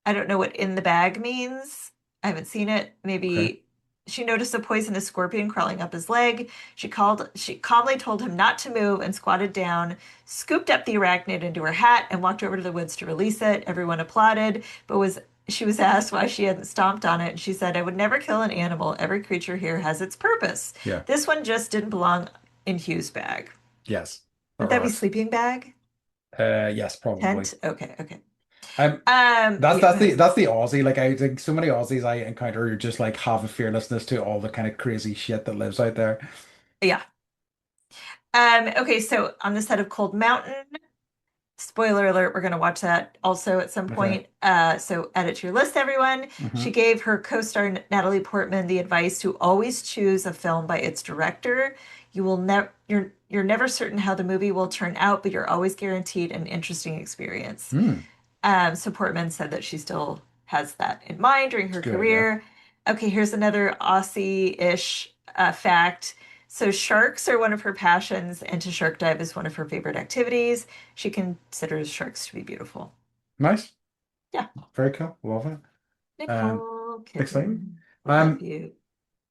I don't know what in the bag means. I haven't seen it. Okay. Maybe she noticed a poisonous scorpion crawling up his leg. She calmly told him not to move and squatted down, scooped up the arachnid into her hat, and walked over to the woods to release it. Everyone applauded, but she was asked why she hadn't stomped on it, and she said, I would never kill an animal. Every creature here has its purpose. Yeah. This one just didn't belong in Hugh's bag. Yes, that Would that be rocks. sleeping bag? Yes, probably. Tent? Okay, okay. Um, Yeah, go ahead. that's the Aussie. Like I think so many Aussies I encounter just like have a fearlessness to all the kind of crazy shit that lives out there. Yeah. Okay, so on the set of Cold Mountain, spoiler alert, we're going to watch that also at some Okay. point. So add it to your list, everyone. She Hmm. gave her co-star Natalie Portman the advice to always choose a film by its director. You will never you're never certain how the movie will turn out, but you're always guaranteed an interesting experience. Hmm. So Portman said that she still has that in mind during It's a her good idea. career. Okay, here's another Aussie-ish fact. So sharks are one of her passions, and to shark dive is one of her favorite activities. She considers sharks to be beautiful. Nice. Yeah, Very cool. Love it. Um, Nicole exciting. Kidman, love Um, you.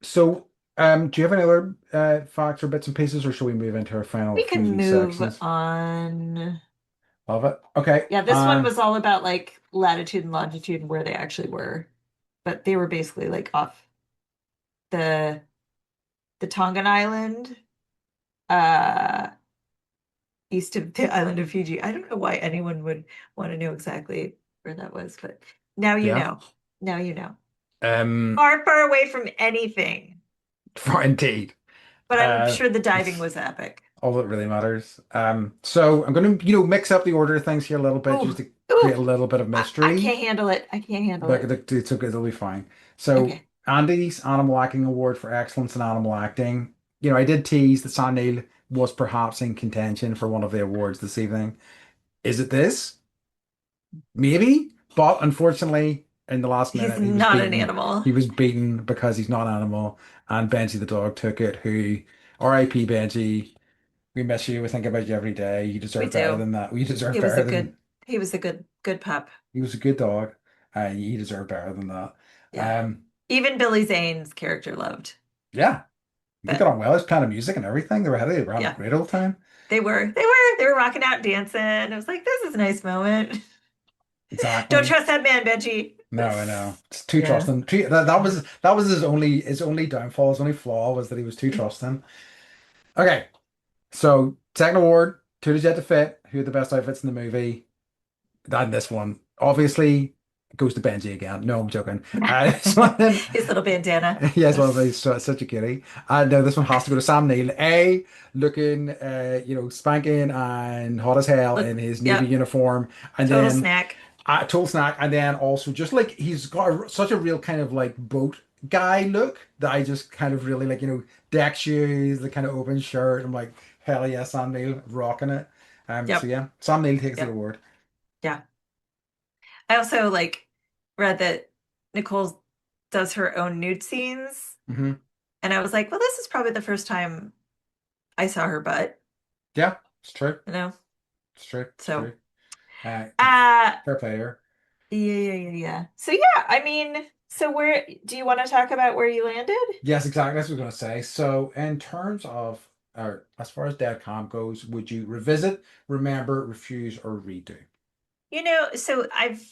so do you have any other facts or bits and pieces, or shall we move into our final We can few move sections? on. Love it. Okay. Yeah, this one was all about like latitude and longitude and where they actually were, but they were basically like off the Tongan Island. Uh, East of the island of Fiji. I don't know why anyone would want to know exactly where that was, but now you Yeah. know. Now you know. Um, Far, far away from anything, for indeed. but I'm Uh, sure the diving was epic. all that really matters. So I'm going to, mix up the order of things here a little bit just Ooh, to create a ooh, little bit of I mystery. can't handle it. I can't handle But it. it's okay, it'll be fine. So Okay. Andy's Animal Acting Award for Excellence in Animal Acting. I did tease that Sam Neill was perhaps in contention for one of the awards this evening. Is it this? Maybe, but unfortunately, in the last He's minute, he was not an beaten. animal. He was beaten because he's not an animal, and Benji the dog took it. Who, R.I.P. Benji. We miss you. We think about you every day. You We deserve better do. than that. We deserve He was better a than. good he was a good pup. He was a good dog, and you deserve better than that. Yeah. Um, Even Billy Zane's character loved. yeah. They got But on well. It's playing music and everything. They were having a yeah, great old time. they were rocking out dancing. I was like, this is a nice moment. Don't Exactly. trust that man, Benji. No, I know. It's too Yeah. trusting. That was his only downfall. His only flaw was that he was too trusting. Okay, so second award, two does yet to fit. Who had the best outfits in the movie? And this one obviously goes to Benji again. No, I'm joking. This one, His little bandana. yes, well, he's such a kitty. No, this one has to go to Sam Neill. Looking, spanking and hot as hell in Look, his navy yep, uniform, and total then snack. Total snack, and then also just like he's got such a real kind of like boat guy look that I just kind of really like, deck shoes, the kind of open shirt. I'm like, hell yeah, Sam Neill rocking it. So Yep. yeah, Sam Neill takes the Yep. award. Yeah. I also like read that Nicole does her own nude scenes, Hmm. and I was like, well, this is probably the first time I saw her butt, Yeah, it's true. you know? It's true. It's So, true. uh, Fair play here. yeah. So yeah, I mean, so where do you want to talk about where you landed? Yes, exactly. That's what I was going to say. So, in terms of, or as far as Dead Calm goes, would you revisit, remember, refuse, or redo? So I've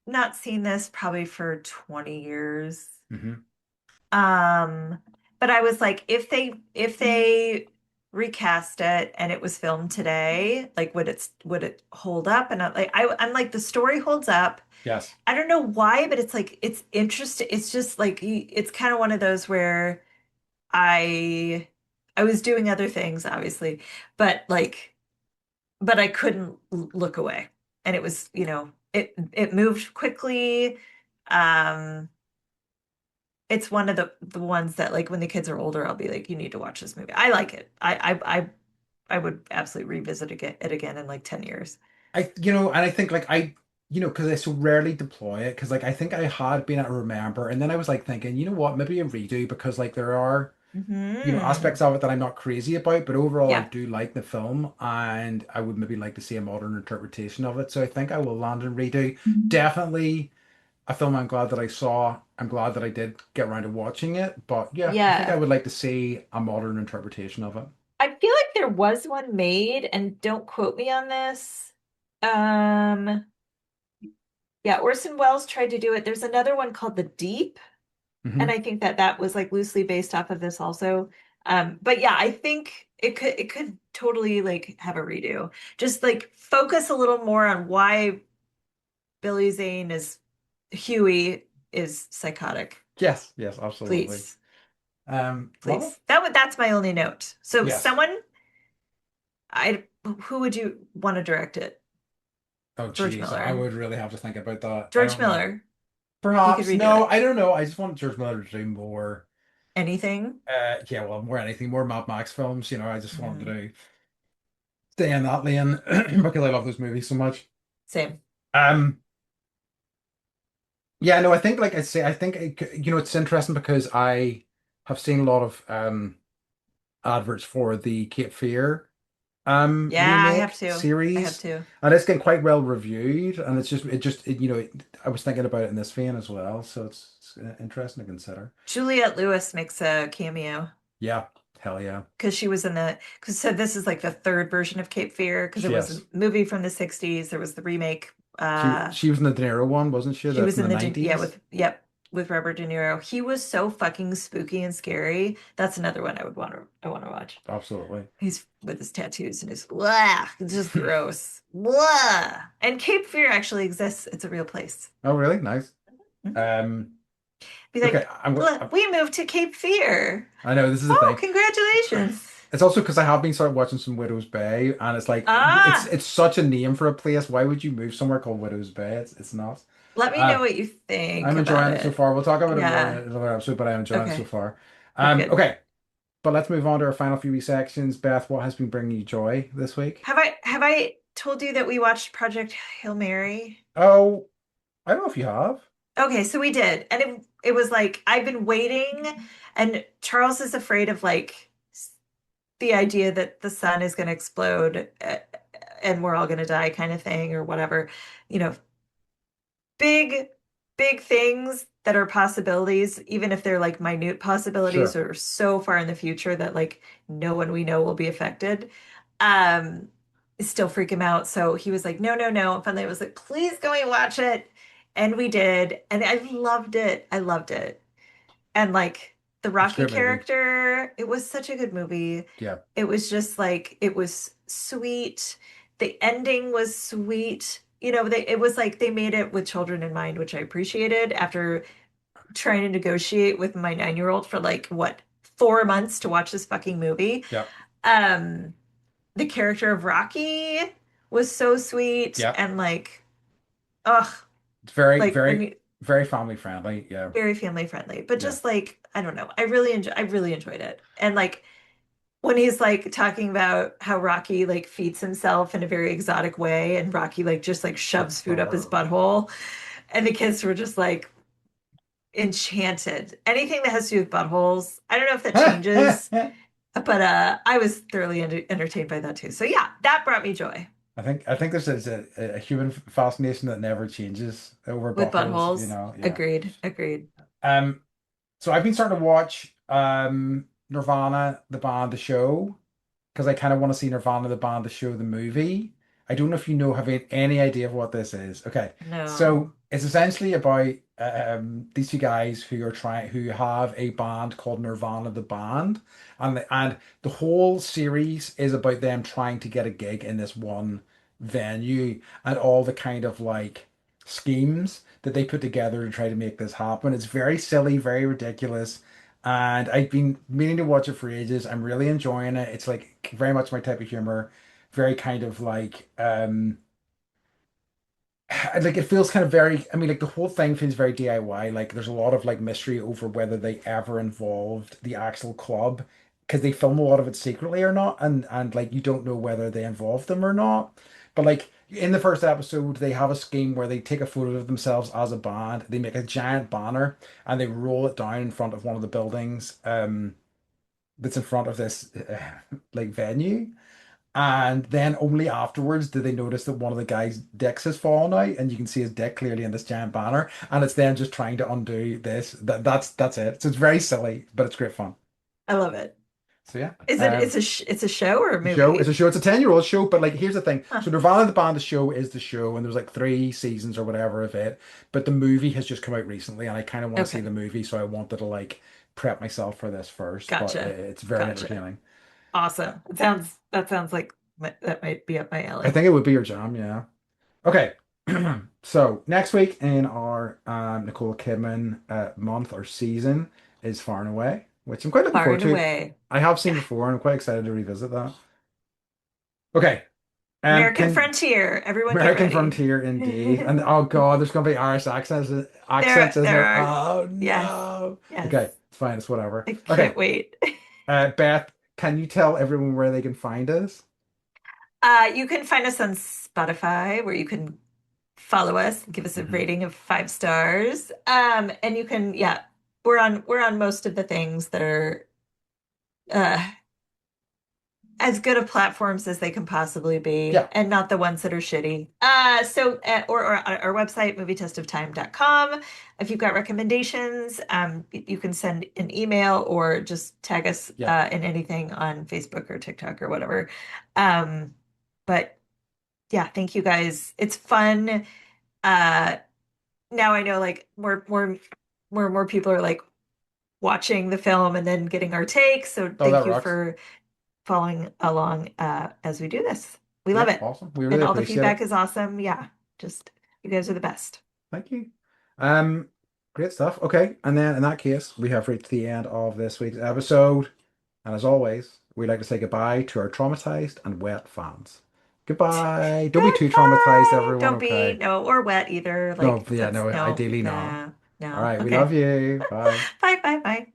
not seen this probably for 20 years. Hmm. Um, but I was like, if they recast it and it was filmed today, like would it hold up? And I'm like the story holds up. Yes. I don't know why, but it's like it's interesting. It's just like it's kind of one of those where I I was doing other things, obviously, but but I couldn't look away. And it was, it moved quickly. Um, it's one of the ones that like when the kids are older, I'll be like, you need to watch this movie. I like it. I would absolutely revisit it again in like 10 years. And I think like because I so rarely deploy it, because like I think I had been at Remember, and then I was like thinking, you know what, maybe a redo, because like there are, Hmm. aspects of it that I'm not crazy about, but overall I Yeah. do like the film, and I would maybe like to see a modern interpretation of it. So I think I will land and redo. Definitely a film I'm glad that I saw. I'm glad that I did get around to watching it. But yeah, I think I Yeah. would like to see a modern interpretation of it. I feel like there was one made, and don't quote me on this. Um, yeah, Orson Welles tried to do it. There's another one called The Deep, and Hmm. I think that that was like loosely based off of this also. But yeah, I think it could totally like have a redo. Just like focus a little more on why Billy Zane is Huey is psychotic. Yes, yes, absolutely. Please, Love it. please. That's my only note. So Yes. someone I who would you want to direct it? Oh, George geez, I Miller. would really have to think about that. I George don't know. Miller. He could Perhaps. redo No, it. I don't know. I just want George Miller to do more. Anything? Yeah, well, more anything, more Mad Max films. I just want to Mhm. do stay in that lane because I love those movies so much. Same. Um, yeah, no, I think, like I say, I think it's interesting because I have seen a lot of adverts for the Cape Fear Yeah, I have remake to. I have series, to. and it's getting quite well reviewed, and I was thinking about it in this vein as well, so it's interesting to consider. Juliette Lewis makes a cameo Yeah, hell yeah. because she was in the because so this is like the third version of Cape Fear because it was a Yes. movie from the 60s. There was the remake. She was in the De Niro one, wasn't she? She The was from in the the 90s. with with Robert De Niro. He was so fucking spooky and scary. That's another one I want to watch. Absolutely. He's with his tattoos and his blah, it's just gross. Blah. And Cape Fear actually exists. It's a real place. Oh, really? Nice. Mhm. Um, Be okay, like, look, we moved to Cape Fear. I know this is the Oh, thing. congratulations. It's also because I have been sort of watching some Widow's Bay, and it's like it's Ah, it's such a name for a place. Why would you move somewhere called Widow's Bay? It's not. let me Uh, know what you think I'm about enjoying it so it. far. We'll talk about it more in Yeah. another episode, but I'm enjoying it so Okay. far. Good, good. Okay, but let's move on to our final few sections. Beth, what has been bringing you joy this week? Have I told you that we watched Project Hail Mary? Oh, I don't know if you have. Okay, so we did. And it was like I've been waiting and Charles is afraid of like the idea that the sun is going to explode and we're all going to die kind of thing or whatever. You know, big big things that are possibilities, even if they're like minute possibilities Sure. or so far in the future that like no one we know will be affected. Um, still freak him out. So he was like, no, no, no. And finally I was like, please go and watch it. And we did. And I loved it. I loved it. And like the It's a Rocky great movie. character, it was such a good movie. Yeah. It was just like it was sweet. The ending was sweet. It was like they made it with children in mind, which I appreciated after trying to negotiate with my 9-year-old for like what, 4 months to watch this fucking movie. Yeah. Um, the character of Rocky was so sweet Yeah. and like Ugh, It's very, like when very, you very family friendly. Yeah. very family friendly, but Yeah. just like I don't know, I really enjoyed it. And like when he's like talking about how Rocky like feeds himself in a very exotic way, and Rocky like just like shoves food up his butthole, and the kids were just like enchanted. Anything that has to do with buttholes, I don't know if that changes, but I was thoroughly entertained by that too. So yeah, that brought me joy I think there's a human fascination that never changes over with buttholes, buttholes. yeah. Agreed, agreed. Um, so I've been starting to watch Nirvana, the band, the show, because I kind of want to see Nirvana, the band, the show, the movie. I don't know if you know, have any idea of what this is. Okay, so No. it's essentially about these two guys who have a band called Nirvana, the band, and the whole series is about them trying to get a gig in this one venue and all the kind of like schemes that they put together to try to make this happen. It's very silly, very ridiculous. And I've been meaning to watch it for ages. I'm really enjoying it. It's like very much my type of humor. Very kind of like like it feels kind of very, I mean, like the whole thing feels very DIY. Like there's a lot of like mystery over whether they ever involved the actual club because they film a lot of it secretly or not, and like you don't know whether they involved them or not. But like in the first episode, they have a scheme where they take a photo of themselves as a band, they make a giant banner and they roll it down in front of one of the buildings that's in front of this like venue. And then only afterwards do they notice that one of the guy's dicks has fallen out, and you can see his dick clearly in this giant banner. And it's them just trying to undo this. That's it. So it's very silly, but it's great fun. I love it. So yeah, Is it it's a show or a show. It's movie? a show. It's a 10-year-old show, but like here's the thing. Huh. So Nirvana the band, the show is the show, and there's like 3 seasons or whatever of it. But the movie has just come out recently, and I kind of want to see the Okay. movie, so I wanted to like prep myself for this first. But Gotcha. it's very Gotcha. entertaining. Awesome. That sounds like that might be up my I alley. think it would be your jam, yeah. Okay. So next week in our Nicole Kidman month or season is Far and Away, which I'm quite looking Far forward and to. away. I have seen Yeah. before and I'm quite excited to revisit that. Okay. American Can Frontier. Everyone get American ready. Frontier indeed. And oh God, there's gonna be Irish accents, isn't There there? are Oh yes. no. Yes. Okay, it's fine, it's whatever. I Okay. can't wait. Beth, can you tell everyone where they can find us? You can find us on Spotify where you can follow us and give us a Mhm. rating of 5 stars. And you can, yeah, we're on most of the things that are uh as good of platforms as they can possibly be, Yeah, and not the ones that are shitty. Or our website, movietestofTime.com. If you've got recommendations, you can send an email or just tag us yeah. in anything on Facebook or TikTok or whatever. Um, but yeah, thank you guys. It's fun. Uh, Now I know like more people are like watching the film and then getting our takes. So Oh, thank that you rocks. for following along as we do this. We love Yeah, it. awesome. We And really all the appreciate feedback it. is awesome. Yeah, just you guys are the best. Thank you. Um, Great stuff. Okay, and then in that case, we have reached the end of this week's episode. And as always, we'd like to say goodbye to our traumatized and wet fans. Goodbye. Don't be too traumatized, Goodbye. everyone, Don't be okay? no or wet either. No, Like yeah, that's no, no, ideally not. nah, All no. right, we love Okay. you. Bye. Bye, bye, bye.